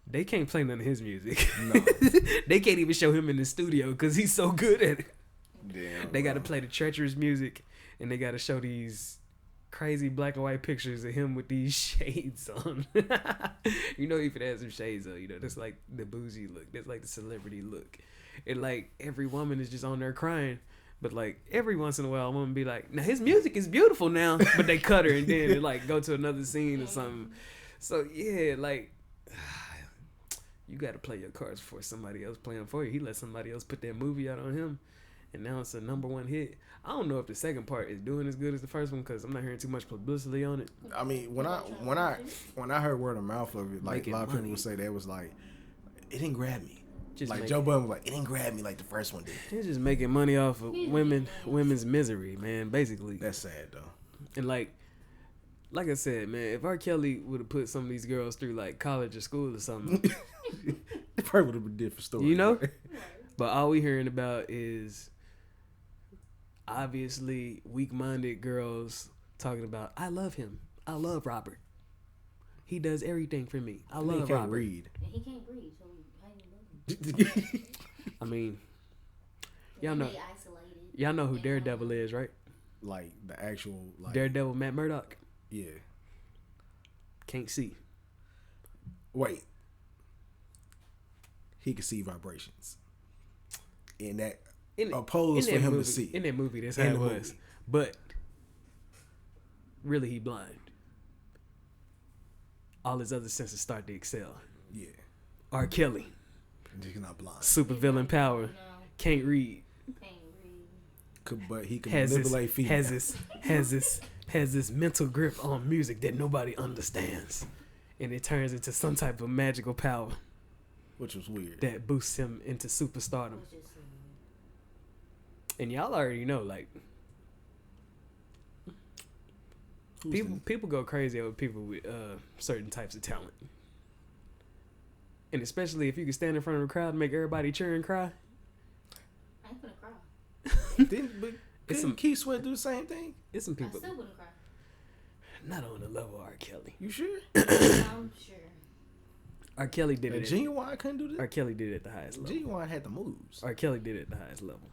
they can't play none of his music. No. They can't even show him in the studio because he's so good at it. Damn. They got to bro. play the treacherous music, and they got to show these crazy black and white pictures of him with these shades on. You know, he could have some shades on. You know, that's like the bougie look. That's like the celebrity look. And like every woman is just on there crying. But like every once in a while, a woman be like, "Now his music is beautiful now," but they cut her and then they like go to another scene or something. So yeah, like you got to play your cards before somebody else playing for you. He let somebody else put that movie out on him, and now it's a #1 hit. I don't know if the second part is doing as good as the first one because I'm not hearing too much publicity on it. I mean, when I heard word of mouth of it, like Making a lot of people money. would say that was like, it didn't grab me. Just Like make- Joe Budden was like, it didn't grab me like the first one did. They're just making money off of women's misery, man. Basically, That's sad though. and like I said, man, if R. Kelly would have put some of these girls through like college or school or something, It probably would have been a different story. you know. right? But all we hearing about is obviously weak-minded girls talking about, I love him. I love Robert. He does everything for me. I He love can't Robert. read. And he can't breathe, so how you love him? I mean, y'all And know they isolated. y'all know who Daredevil is, right? Like the actual, like Daredevil, Matt Murdock. yeah. Can't see. Wait. He could see vibrations. In that opposed for him movie, to see. In that movie, that's how In it the was. movie. But really, he blind. All his other senses start to excel. Yeah. R. Kelly, He's not blind. super villain power, No, can't read. can't read. But he can Has manipulate females. has this mental grip on music that nobody understands, and it turns into some type of magical power Which was weird. that boosts him into It superstardom. was just And y'all already know, like Who's people go crazy over people with certain types of talent, and especially if you can stand in front of a crowd and make everybody cheer and cry. I ain't gonna cry. Didn't, but It's couldn't Keith Sweat do the same thing? It's some I people. still wouldn't cry. Not on the level of R. Kelly. You sure? I'm sure. R. Kelly did it. Genuine couldn't do R. that. Kelly did it at the highest level. Genuine had the moves, R. Kelly did it at the highest level.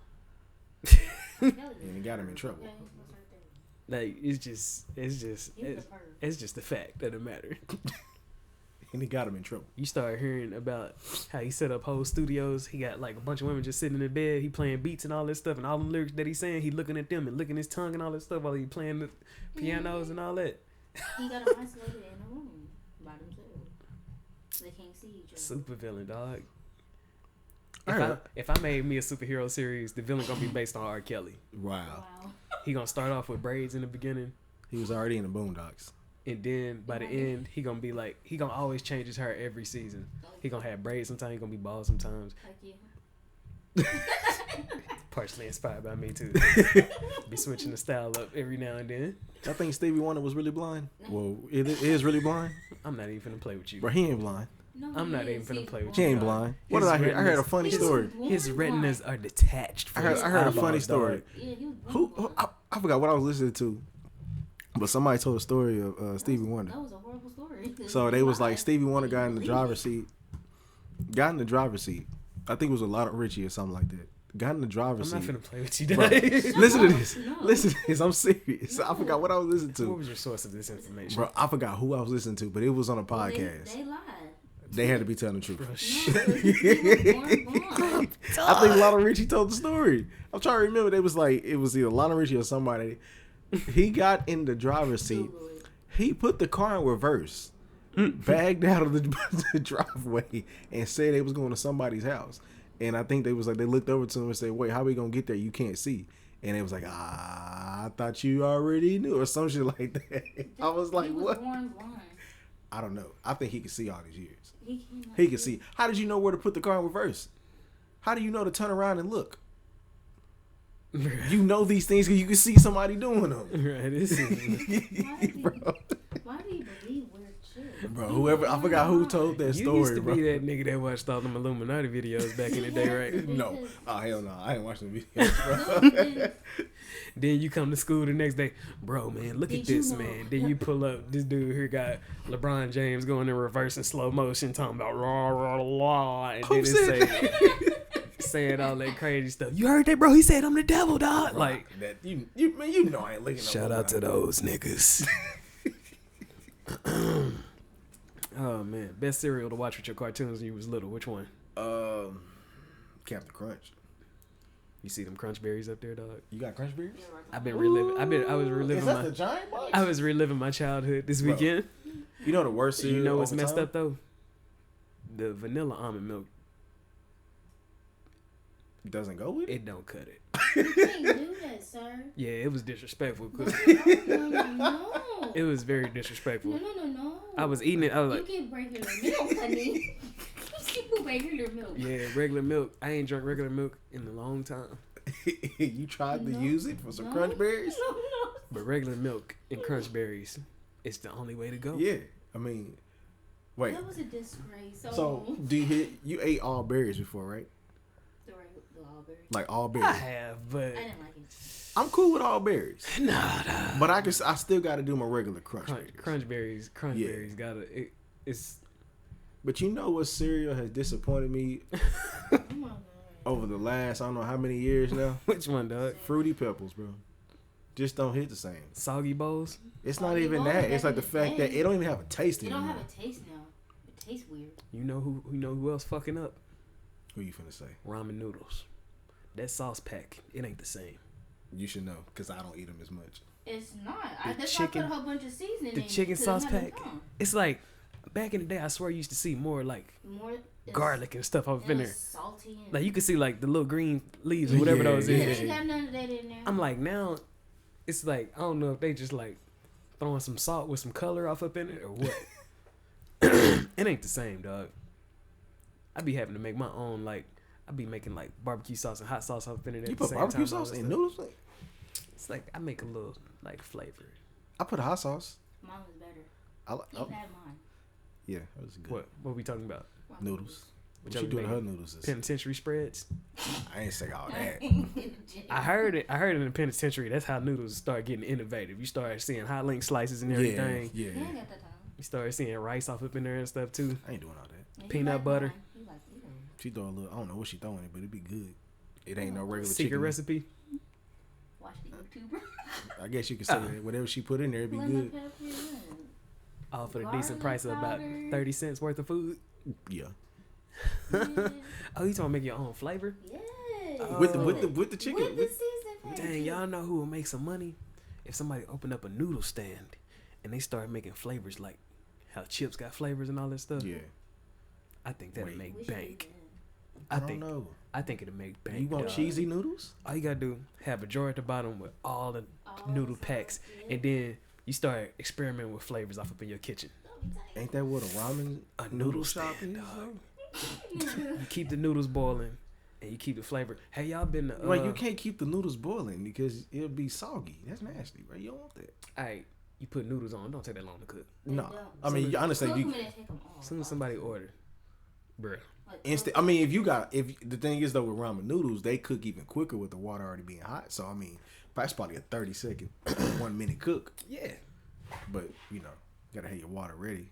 and it got him in trouble. Yeah, he was right there. Like it's just He's a perv. it's just the fact of the matter. And he got him in trouble. You start hearing about how he set up whole studios. He got like a bunch of women just sitting in the bed. He playing beats and all this stuff, and all them lyrics that he's saying, he looking at them and licking his tongue and all this stuff while he playing the pianos and all that. He got them isolated in a room by themselves. They can't see each other. Super villain, dog. Alright. If I made me a superhero series, the villain gonna be based on R. Kelly. Wow. Wow. He gonna start off with braids in the beginning, He was already in the Boondocks. and then by the end, he gonna be like, he gonna always change his hair every season. He gonna have braids sometimes. He gonna be bald sometimes. Like you. Partially inspired by me too. Be switching the style up every now and then. I think Stevie Wonder was really blind. Well, it is really blind. I'm not even gonna play with you. Bro, he ain't blind. No, I'm not he even is. finna He's play with He born ain't blind. What did I hear? I heard a funny His- story. His Born retinas blind. are detached. From I his heard a eyeballs, funny dog. story. Yeah, he was born Who? blind. I forgot what I was listening to, but somebody told a story of Stevie Wonder. That was a horrible story. So they was like Why? Stevie Wonder got in the Believe driver's it. seat. Got in the driver's seat. I think it was a lot of Richie or something like that. Got in the I'm driver's not seat. finna play with you, Bro, dog. listen to this. No. Listen to this. I'm serious. I forgot what I was listening What to. was your source of this information? Bro, I forgot who I was listening to, but it was on a Well, podcast. They lied. They had to be telling the truth. Bro, No, shit. he was born blind. I think Lionel Richie told the story. I'm trying to remember. It was either Lionel Richie or somebody. He got in the driver's seat. Google it. He put the car in reverse, bagged out of the driveway, and said they was going to somebody's house. And I think they looked over to him and said, "Wait, how we gonna get there? You can't see." And it was like, I thought you already knew, or some shit like that. I was like, he was what? born blind. I don't know. I think he could see all these years. He cannot He could see. How did you know where to put the car in reverse? How do you know to turn around and look? You know these things because you can see somebody doing them. Right, this is Bro. Why do you believe weird shit? Bro, whoever, I forgot who told that you story, used to bro. be that nigga that watched all them Illuminati videos back in the day, right? No. Oh, hell no. I ain't watching the videos, bro. Then you come to school the next day, bro, man, look at Did you this, know? man. Then you pull up, this dude here got LeBron James going in reverse in slow motion, talking about rah, rah, rah, and Who then said it saying all that crazy stuff. You heard that, bro? He said I'm the devil, dog. Like, that you man, you know I ain't looking. shout out to those niggas. Oh man, best cereal to watch with your cartoons when you was little. Which one? Captain Crunch. You see them crunch berries up there, dog? You got Crunch Berries? I've been reliving. I was Is reliving that the my. giant box? I was reliving my childhood this Bro, weekend. You know the worst cereal. You know what's over messed time? up though? The vanilla almond milk. Doesn't go with it. It don't cut it. You can't do that, sir. Yeah, it was disrespectful. 'Cause No. it was very disrespectful. No. I was eating it. I was You like, get regular milk, honey. You get regular milk. yeah, regular milk. I ain't drunk regular milk in a long time. You tried to No. use it for some No. Crunch Berries? No. But regular milk and crunch berries, it's the only way to go. Yeah. I mean, wait. That was a disgrace. So do you ate all berries before, right? The all berries. Like all I berries. have, but I didn't like it. I'm cool with all berries, nah. but I still got to do my regular Crunch Berries. Crunch berries Yeah. gotta. It's But you know what cereal has disappointed me Oh my god. over the last I don't know how many years now? which one, dog? Fruity Pebbles, bro. Just don't hit the same. Soggy bowls. It's not Soggy even Bowls that. back It's like in the the fact that day. it don't even have a taste It anymore. don't have a taste now. It tastes weird. You know who else fucking up? Who you finna say? Ramen noodles. That sauce pack, it ain't the same. You should know because I don't eat them as much. It's not. The That's chicken- why I put a whole bunch of seasoning The in chicken it to sauce have it pack. come. It's like back in the day. I swear, you used to see more like More it's- garlic and stuff up in and there. it's salty. And Like you could see like the little green leaves or whatever Yeah, those yeah, is. they ain't got none of that in there. I'm like, now it's like I don't know if they just like throwing some salt with some color off up in it or what. It ain't the same, dog. I be having to make my own like I be making like barbecue sauce and hot sauce up in it. At You the put same barbecue time, all sauce that in stuff. noodles? It's like I make a little like flavor. I put hot sauce. Mine was better. I like. You've had mine. Yeah, that was good. What we talking about? Ramen Noodles. What she doing to her noodles? Penitentiary spreads. I ain't say all that. I heard it in the penitentiary. That's how noodles start getting innovative. You start seeing hot link slices and everything. Yeah. He ain't got the time. You start seeing rice off up in there and stuff too. I ain't doing all that. And he Peanut like butter. mine. He like, She throw a little. I don't know what she throwing it, but it'd be good. It ain't no regular Secret chicken. recipe. watch the YouTuber. I guess you could say that. Whatever she put in there, it'd be Lemon good. pepper and- All for the Garlic decent price of about powder. 30 cents worth of food. Yeah. Yeah. Oh, you trying to make your own flavor? Yes. With Oh. the chicken. With the seasoned Dang, y'all know who will make some money? If somebody opened up a noodle stand and they start making flavors like how chips got flavors and all that stuff. Yeah. I think that'll Wait. make We should do bank. that. I don't know. I think it'll make bank. You want dog. cheesy noodles? All you gotta do, have a drawer at the bottom with all the All noodle the packs, sauce, yeah. and then you start experimenting with flavors off up in your kitchen. That'll be tight. Ain't that what a ramen A noodle shop is? dog. You keep the noodles boiling, and you keep the flavor. Hey, y'all been to? Well, you can't keep the noodles boiling because it'll be soggy. That's nasty, right? You don't want that. Alright, you put noodles on. Don't take that long to cook. They No, don't. I mean, Some- honestly, Cook 'em you and then take 'em off. As soon as somebody order, bruh. Like, instant. I mean, if the thing is though with ramen noodles, they cook even quicker with the water already being hot. So I mean, that's probably a 30-second, 1 minute cook. Yeah. But you know, gotta have your water ready.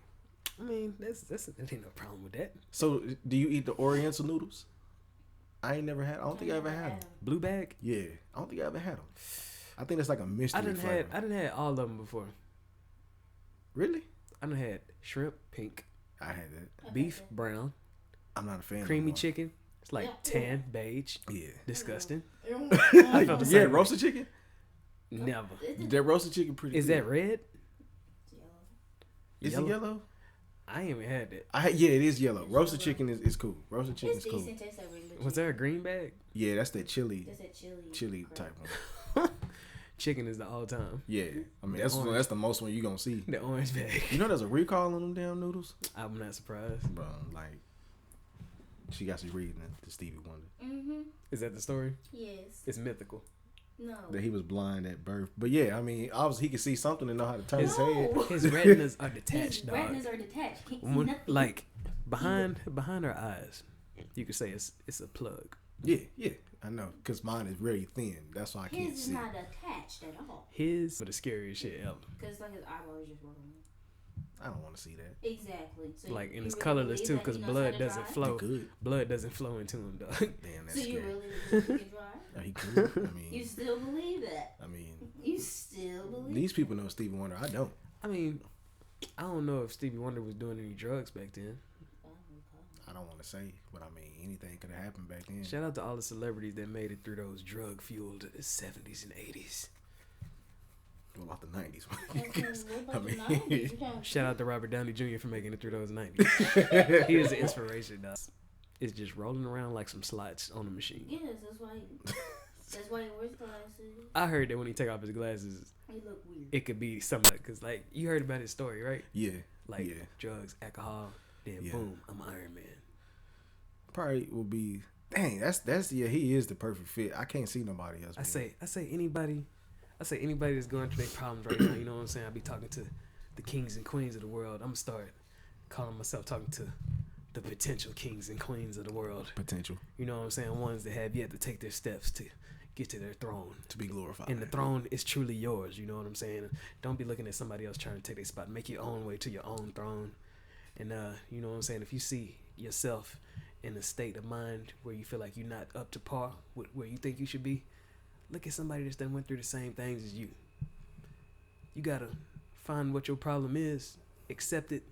I mean, that ain't no problem with that. So, do you eat the Oriental noodles? I ain't never had. I don't think I ever had them. Blue bag. Yeah, I don't think I ever had them. I think that's like a mystery I done flavor. had all of them before. Really? I done had shrimp pink, I had that. beef brown, I'm not a fan. creamy no more. chicken. It's like Yeah. tan, beige, Yeah. disgusting. I felt the Yeah, same way. roasted chicken. Never. That roasted chicken pretty. Is good. that red? Is yellow? it yellow? I ain't even had that. Yeah, it is yellow. Roasted chicken is cool. Roasted chicken It's is cool. decent. Tastes like regular Was there a green bag? Yeah, that's that chili That's that chili. crap. type one. Chicken is the all time. Yeah, I mean that's the most one you gonna see. The orange bag. You know, there's a recall on them damn noodles, I'm not surprised. bro. Like, she got you reading the Stevie Wonder Mm-hmm. Is that the story? Yes. It's mythical. No. that he was blind at birth. But yeah, I mean, obviously he could see something and know how to turn his head. No. His retinas are His detached, dog. retinas are detached. Can't see When- nothing. like behind her eyes, you could say it's a plug. Yeah, I know, cause mine is very thin. That's why I can't His is see. not attached at all. His for the scariest shit ever. Because like his eyeballs just working. I don't want to see that. Exactly. So Like, and you it's really colorless believe too, that because he knows blood how to doesn't drive? flow. He could. Blood doesn't flow into him, dog. Damn, that's So you scary. really believe he can drive? Yeah, he could. I You mean, still believe that? I mean, You still believe? these people know Stevie Wonder. I don't. I mean, I don't know if Stevie Wonder was doing any drugs back then. Oh, okay. I don't want to say, but I mean, anything could have happened back then. Shout out to all the celebrities that made it through those drug fueled 70s and 80s. What about the 90s? Okay, what I about the mean, 90s? You trying to- Shout out to Robert Downey Jr. for making it through those 90s. He is the inspiration, dog. It's just rolling around like some slots on a machine. Yes, that's why. That's why he wears glasses. I heard that when he take off his glasses, He look weird. it could be something because, like, you heard about his story, right? yeah, Like yeah. drugs, alcohol, then Yeah. boom, I'm Iron Man. Probably will be. Dang, that's yeah. He is the perfect fit. I can't see nobody else. I being- say anybody that's going through their problems right now. You know what I'm saying? I be talking to the kings and queens of the world. I'm gonna start calling myself talking to the potential kings and queens of the world. potential You know what I'm saying? Ones that have yet to take their steps to get to their throne. to be glorified. And the throne is truly yours. You know what I'm saying? Don't be looking at somebody else trying to take their spot. Make your own way to your own throne. And you know what I'm saying? If you see yourself in a state of mind where you feel like you're not up to par with where you think you should be, look at somebody that's done went through the same things as you. You gotta find what your problem is, accept it,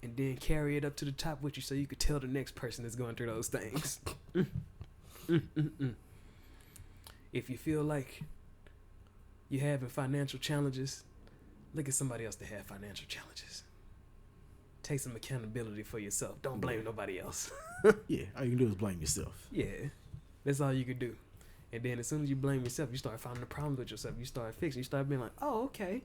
and then carry it up to the top with you so you could tell the next person that's going through those things. If you feel like you're having financial challenges, look at somebody else that have financial challenges. Take some accountability for yourself. Don't blame nobody else. Yeah, all you can do is blame yourself. Yeah, that's all you can do. And then as soon as you blame yourself, you start finding the problems with yourself. You start fixing. You start being like, oh, okay.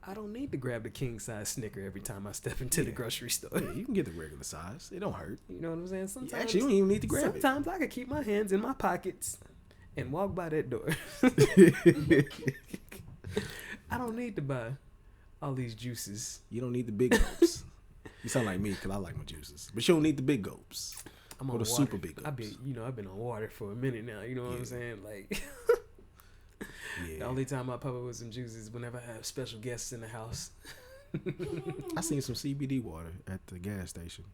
I don't need to grab the king size Snicker every time I step into the Yeah. grocerry store. Yeah, you can get the regular size. It don't hurt. You know what I'm saying? Sometimes, Actually, you don't even need to grab sometimes I can keep my hands in my pockets and walk by that door. it. I don't need to buy all these juices. You don't need the big gulps. You sound like me because I like my juices, but you don't need the big gulps. I'm Or on the water. super big I've gulps. been on water for a minute now. You know what I'm Yeah. saying? Like, Yeah. the only time I pop up with some juice is whenever I have special guests in the house. I seen some CBD water at the gas station.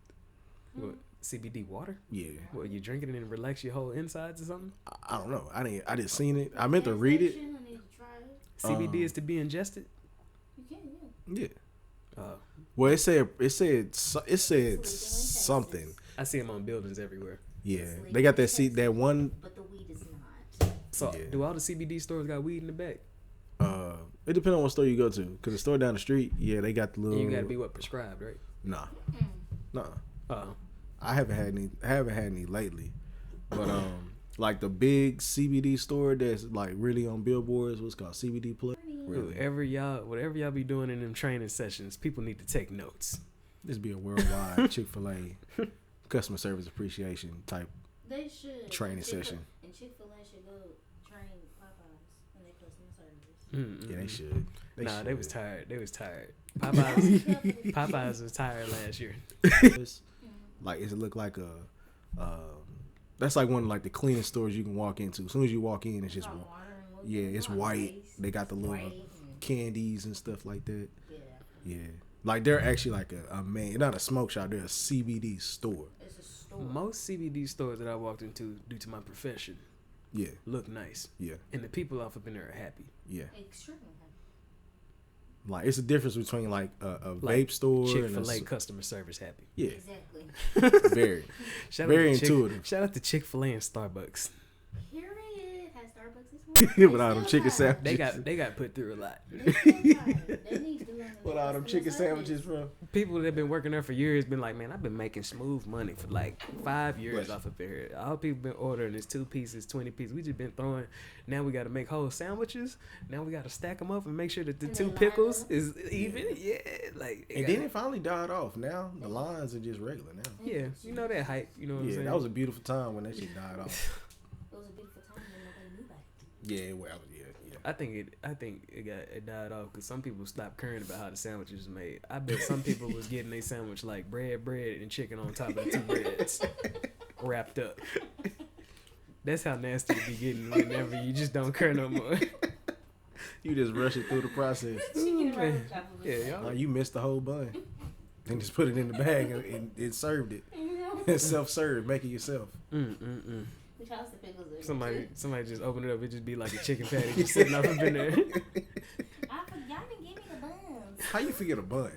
What, CBD water? Yeah. What, you drinking it and relax your whole insides or something? I don't know. I didn't seen it. I meant to read it. I need to try it. CBD is to be ingested? You can, yeah. Yeah. Oh, Well, it said something. I see them on buildings everywhere. Yeah. They got that one. But the weed is not. So, Yeah. do all the CBD stores got weed in the back? It depends on what store you go to. Cause the store down the street, yeah, they got the little. You gotta be prescribed, right? Nah. Oh, I haven't had any lately, but like the big CBD store that's like really on billboards, what's called CBD Plus. Really, whatever y'all be doing in them training sessions, people need to take notes. this be a worldwide Chick-fil-A customer service appreciation type They should. training session. And Chick-fil-A should go train Popeyes in their customer service. Mm-mm. Yeah, they should. They was tired. They was tired. Popeyes was tired last year. Like it look like a. That's like one of like the cleanest stores you can walk into. As soon as you walk in, it's just it's white. They got the little candies and stuff like that. Yeah. Like they're actually like a man, not a smoke shop. They're a CBD store. It's a store. Most CBD stores that I walked into, due to my profession, Yeah. look nice, Yeah. and the people off up in there are happy. Yeah. Extremely happy. Like it's a difference between like a Like vape store Chick-fil-A and customer service happy. yeah, Exactly. very. Shout Very out to intuitive. Shout out to Chick-fil-A and Starbucks. Period. Has Starbucks this morning? With all them chicken sandwiches. They got put through a lot. With all them chicken sandwiches, bro. People that have been working there for years been like, man, I've been making smooth money for like 5 years off of here. All people been ordering is 2 pieces, 20 pieces. We just been throwing. Now we got to make whole sandwiches. Now we got to stack them up and make sure that the And 2 they line pickles up. is even. Yeah, like. And then it finally died off. Now the lines are just regular now. Yeah, you know that hype. You know what I'm Yeah, saying? that was a beautiful time when that shit died off. It was a beautiful time when nobody knew about it. Yeah, well, yeah. I think it died off because some people stopped caring about how the sandwich was made. I bet some people was getting their sandwich like bread, and chicken on top of the 2 breads, wrapped up. That's how nasty it be getting whenever you just don't care no more. You just rush it through the process. Man. Yeah, y'all. Like you missed the whole bun. And just put it in the bag and it served it. You know? It's self-serve. Make it yourself. Which house the pickles are? Somebody just open it up. It just be like a chicken patty just sitting up in there. Y'all didn't give me the buns. How you forget a bun?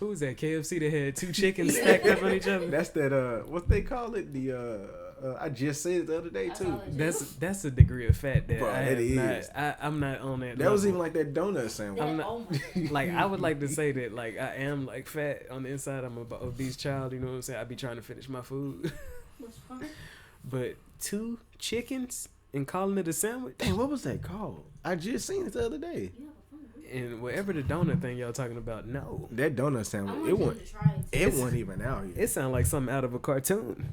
Who was that? KFC that had 2 chickens stacked up on each other. That's that what they call it? The I just said it the other day too. That's a degree of fat that Bro, I it have is. not. I'm not on that. That was level. even like that donut sandwich. I'm not- Oh my. Like I would like to say that like I am like fat on the inside. I'm a obese child. You know what I'm saying? I be trying to finish my food, What's wrong? but 2 chickens and calling it a sandwich. Damn, what was that called? I just seen it the other day. You have a fun group. And whatever the donut thing y'all talking about, no, That donut I sandwich, want it you wasn't. to try it. It wasn't even out yet. it sounds like something out of a cartoon.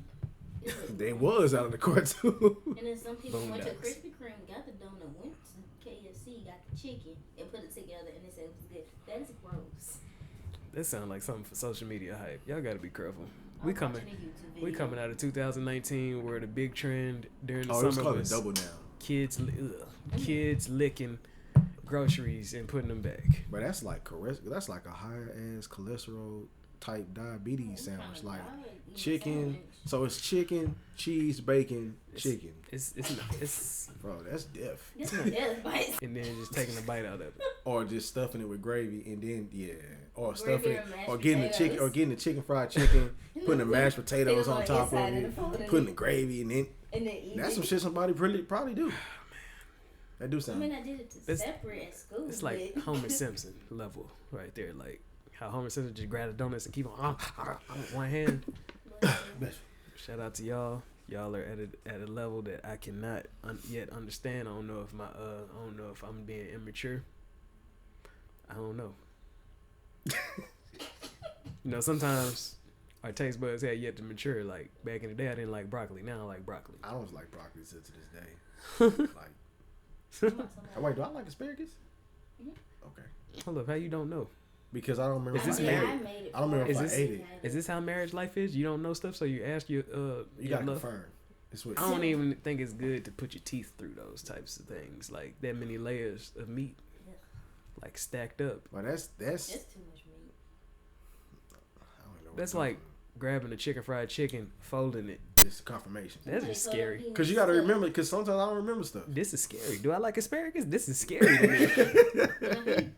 It was out of the cartoon. And then some people went to Boondocks. Krispy Kreme, got the donut, went to KFC, got the chicken, and put it together, and they said it was good. That is gross. That sounds like something for social media hype. Y'all got to be careful. I'm We coming. watching a YouTube We video. coming out of 2019 where the big trend during the Oh, it's summer called a was double now. kids licking groceries and putting them back. But that's like that's like a higher ass cholesterol type diabetes sandwich. Like chicken. So it's chicken, cheese, bacon, chicken. It's Bro, that's death. and then just taking a bite out of it. Or just stuffing it with gravy and then or Gravy stuffing it, or mashed or getting the chicken, potatoes. or getting the chicken fried chicken, putting the mashed potatoes on on the top of inside and it, the food in putting it. the gravy, and then And then eat that's it. some shit somebody probably do. That do I sound. mean, I did it to It's- separate at school. It's like but- Homer Simpson level right there. Like how Homer Simpson just grabbed the donuts and keep on with one hand. but, Shout out to y'all. Y'all are at a level that I cannot yet understand. I don't know if I don't know if I'm being immature. I don't know. You know, sometimes our taste buds had yet to mature. Like back in the day, I didn't like broccoli. Now I like broccoli. I don't like broccoli still to this day. Like, somebody- wait, do I like asparagus? Mhm. Okay. Hold up, how you don't know? because I don't remember. Is this if I ate married? it. made it. I don't remember Is if I this- ate it. Is this how marriage life is? You don't know stuff, so you ask your You your gotta love. confirm. It's what. I don't even think it's good to put your teeth through those types of things, like that many layers of meat, Yeah. like stacked up. Well, that's It's too much meat. I don't know what That's to do. like grabbing a fried chicken, folding it. It's confirmation. That's Like, just so scary. that Because you got to remember. Because sometimes I don't remember stuff. This is scary. Do I like asparagus? This is scary to me.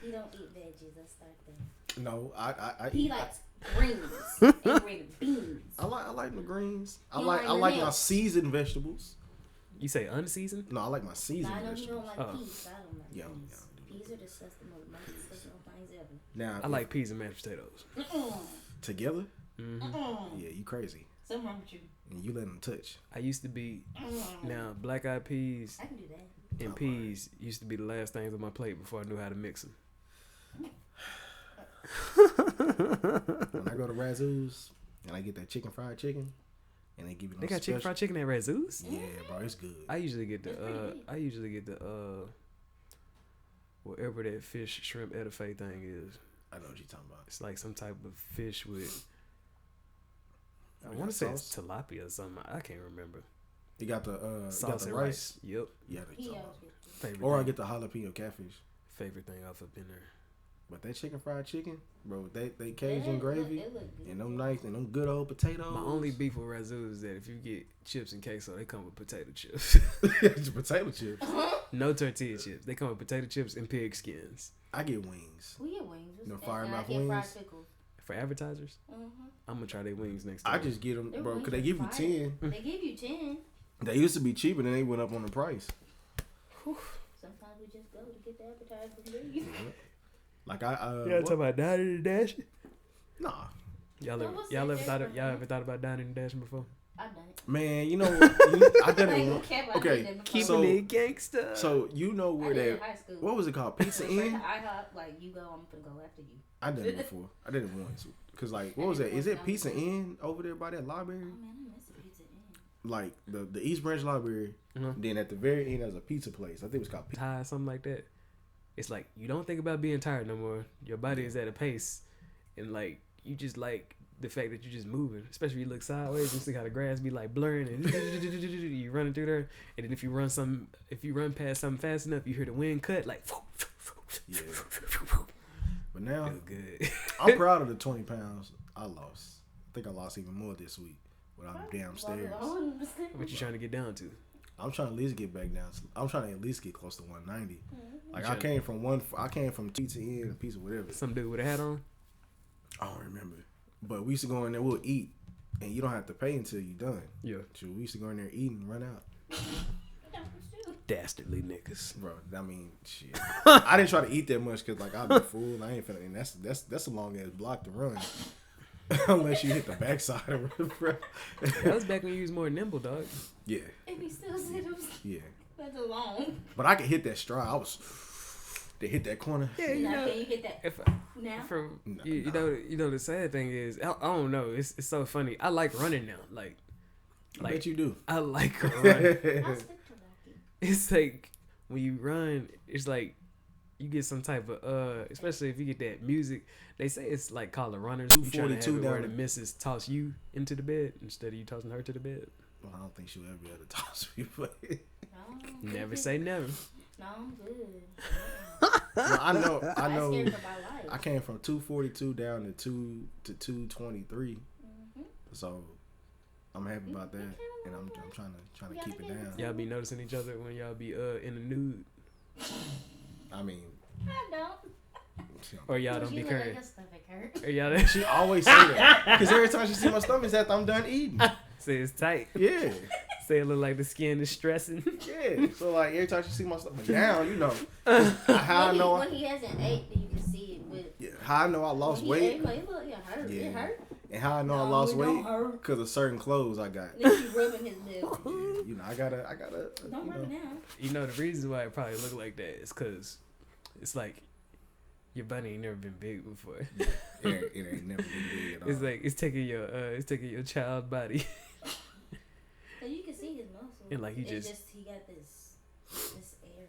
You don't eat veggies. Let's start there. No, I He eat. likes greens and green beans. I like my greens. I You like like I your like my nails. seasoned vegetables. You say unseasoned? No, I like my Now, seasoned I know you vegetables. don't like Oh. peas. I don't like Yeah, peas. yeah. Peas are disgusting. One of the most disgusting things ever. Now I like peas and mashed potatoes. together. Hmm Yeah, you crazy, Something wrong with you. and you let them touch. I used to be now black eyed peas I can do that. and peas used to be the last things on my plate before I knew how to mix them. When I go to Razoo's and I get that fried chicken, and they give you They got chicken fried chicken at Razoo's? Yeah, bro, it's good. I usually get That's pretty good. whatever that fish shrimp etouffee thing is. I know what you're talking about. It's like some type of fish with I With want to that say it's sauce? tilapia or something. I can't remember. You got the you got Sauce the and rice. rice. Yep. Yeah, that's He what I'm always talking gets Favorite about. Or I thing. get the jalapeno catfish. Favorite thing off up in there. But that fried chicken, bro, they it. Cajun gravy It look good. and them nice and them good old potatoes. My only beef with Razoo is that if you get chips and queso, they come with potato chips. potato chips. No tortilla chips. They come with potato chips and pig skins. I get wings. We get wings. No And fire I mouth get fried wings? pickles. For advertisers, I'm gonna try their wings next time. I just get them, Their bro, wings because they are give you fire. 10. They give you 10. They used to be cheaper, then they went up on the price. Sometimes we just go to get the appetizer and leave. Like I y'all talking about dining and dashing? nah, Y'all No, ever what's y'all that ever thought different, y'all man? ever thought about dining and dashing before? I've done it. man, you know what? I done I ain't it. gonna cap, I Okay, did that before. Keeping So- it gangsta. So you know I where did it in that? high school. What was it called? Pizza Straight Inn. to IHOP, like you go, I'm gonna go after you. I done it before. I did it once. Cause like, what was that? Is it Pizza Inn over there by that library? Oh man, I miss the Pizza Inn. Like the East Branch Library. Mhm. Then at the very end, there's a pizza place. I think it was called. Tired, something like that. It's like you don't think about being tired no more. Your body is at a pace, and like you just like the fact that you're just moving. Especially if you look sideways, you see how the grass be like blurring, and you running through there. And then if you run past something fast enough, you hear the wind cut like. Yeah. But now Feel good. I'm proud of the 20 pounds I lost. I think I lost even more this week without the damn stairs. What you trying to get down to? I'm trying to at least get back down. I'm trying to at least get close to 190. Like I came from pizza in and pizza whatever. Some dude with a hat on. I don't remember. But we used to go in there. We'll eat, and you don't have to pay until you're done. Yeah. So we used to go in there, eat, and run out. Dastardly niggas. Bro, I mean, shit. I didn't try to eat that much because like I'd be full. I ain't finna. And that's a long ass block to run. Unless you hit the backside of it, bro. That was back when you was more nimble, dog. Yeah, If he still sit up, yeah. that's alone. But I could hit that stride. I was to hit that corner. Yeah, you Now, know. can you hit that If now? from Nah, you know the sad thing is I don't know. It's so funny. I like running now. Like I bet you do. I like running. I stick to walking. It's like when you run, it's like you get some type of especially if you get that music. They say it's like called a runner. So you trying to have 242 it where down the missus toss you into the bed instead of you tossing her to the bed. Well, I don't think she'll ever be able to toss me. But No, Never say never. No, I'm good. well, I know. I'm scared for my life. I came from 242 down to 223. So I'm happy about that, and I'm trying to keep it down. Y'all be noticing each other when y'all be in the nude, I mean, I don't. or y'all don't She be look like current, her stomach hurt. or y'all she always say that because every time she see my stomach, it's after I'm done eating. say it's tight. Yeah, Say it look like the skin is stressing. yeah. So like every time she see my stomach, now you know how I know. When he hasn't ate, then you can see it with. Yeah, how I know I lost when weight, Ate, like, it hurt. Yeah. It hurt. and how I know I No, lost it don't weight hurt. because of certain clothes I got. Then you rubbing his lips. Yeah, you know, I gotta. Don't you rub it know. down. You know the reason why it probably look like that is because it's like your body ain't never been big before. It ain't never been big at all. It's like it's taking your child body. So you can see his muscles. And, like, he It's just- he got this area.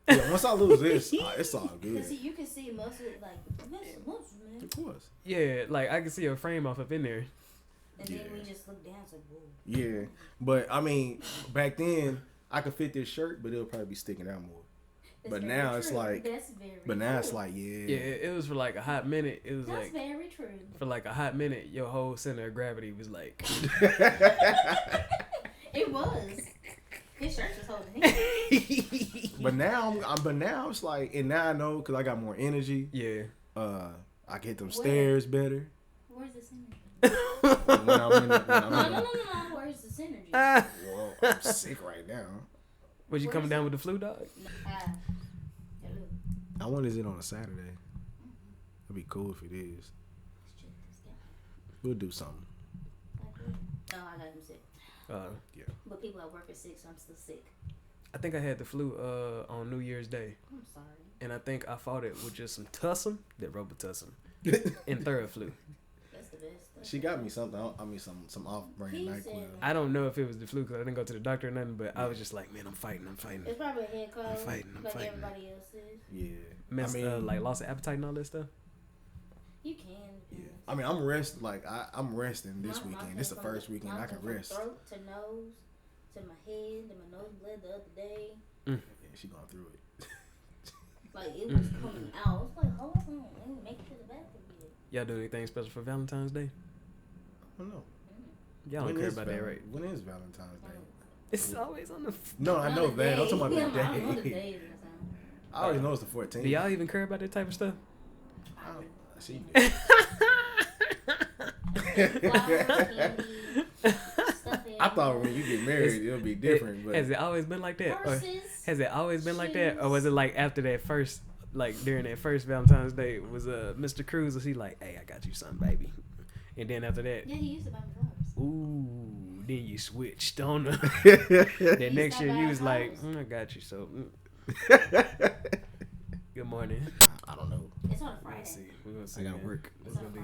Yeah, once I lose this, it's all good. Cause see, you can see muscle, like muscle, man. Of course. Yeah, like I can see your frame off up in there. And then we just look down, it's like, whoa. Yeah, but I mean, back then I could fit this shirt, but it'll probably be sticking out more. But now it's like, it's like, Yeah, it was for like a hot minute. It was that's like very true. for like a hot minute, your whole center of gravity was like. It was. His shirt was holding him. But now it's like, and now I know because I got more energy. Yeah. I can hit them stairs better. Where's the synergy? No. Where's the synergy? Well, I'm sick right now. Was you coming down with the flu, dog? Hello. I wonder is it on a Saturday? It'd be cool if it is. We'll do something. Oh, I got him sick. Yeah. But people at work are sick, so I'm still sick. I think I had the flu on New Year's Day. I'm sorry. And I think I fought it with just some Tussum, that Robitussin, and Theraflu. That's the best. She got me something. I mean, some off-brand NyQuil. I don't know if it was the flu because I didn't go to the doctor or nothing, but I was just like, man, I'm fighting. It's probably a head cold. I'm fighting. Everybody else is. Yeah. Like loss of appetite and all that stuff. You can. Yeah. I mean, I'm resting. Like I'm resting this weekend. This is the first weekend I can rest. From throat to nose to my head to my nose bled the other day. Yeah, she going through it. Like it was coming out. It's like, hold on, let me make it to the bathroom yet. Y'all do anything special for Valentine's Day? I don't know. Y'all don't care about that, right? When is Valentine's Day? It's always on the. No, I know that. I'm talking about the I don't know the day. days. I already know it's the 14th. Do y'all even care about that type of stuff? She I thought when you get married it'll be different. But has it always been like that? Or has it always been like that? Or was it like after that first, like during that first Valentine's Day, was Mr. Cruz, was he like, hey, I got you something, baby? And then after that, yeah, he used to buy me flowers. Ooh, then you switched on the. Then next year you was like, I got you. So, good morning. I don't know. It's on a Friday. We're gonna see. I gotta work. It's gonna be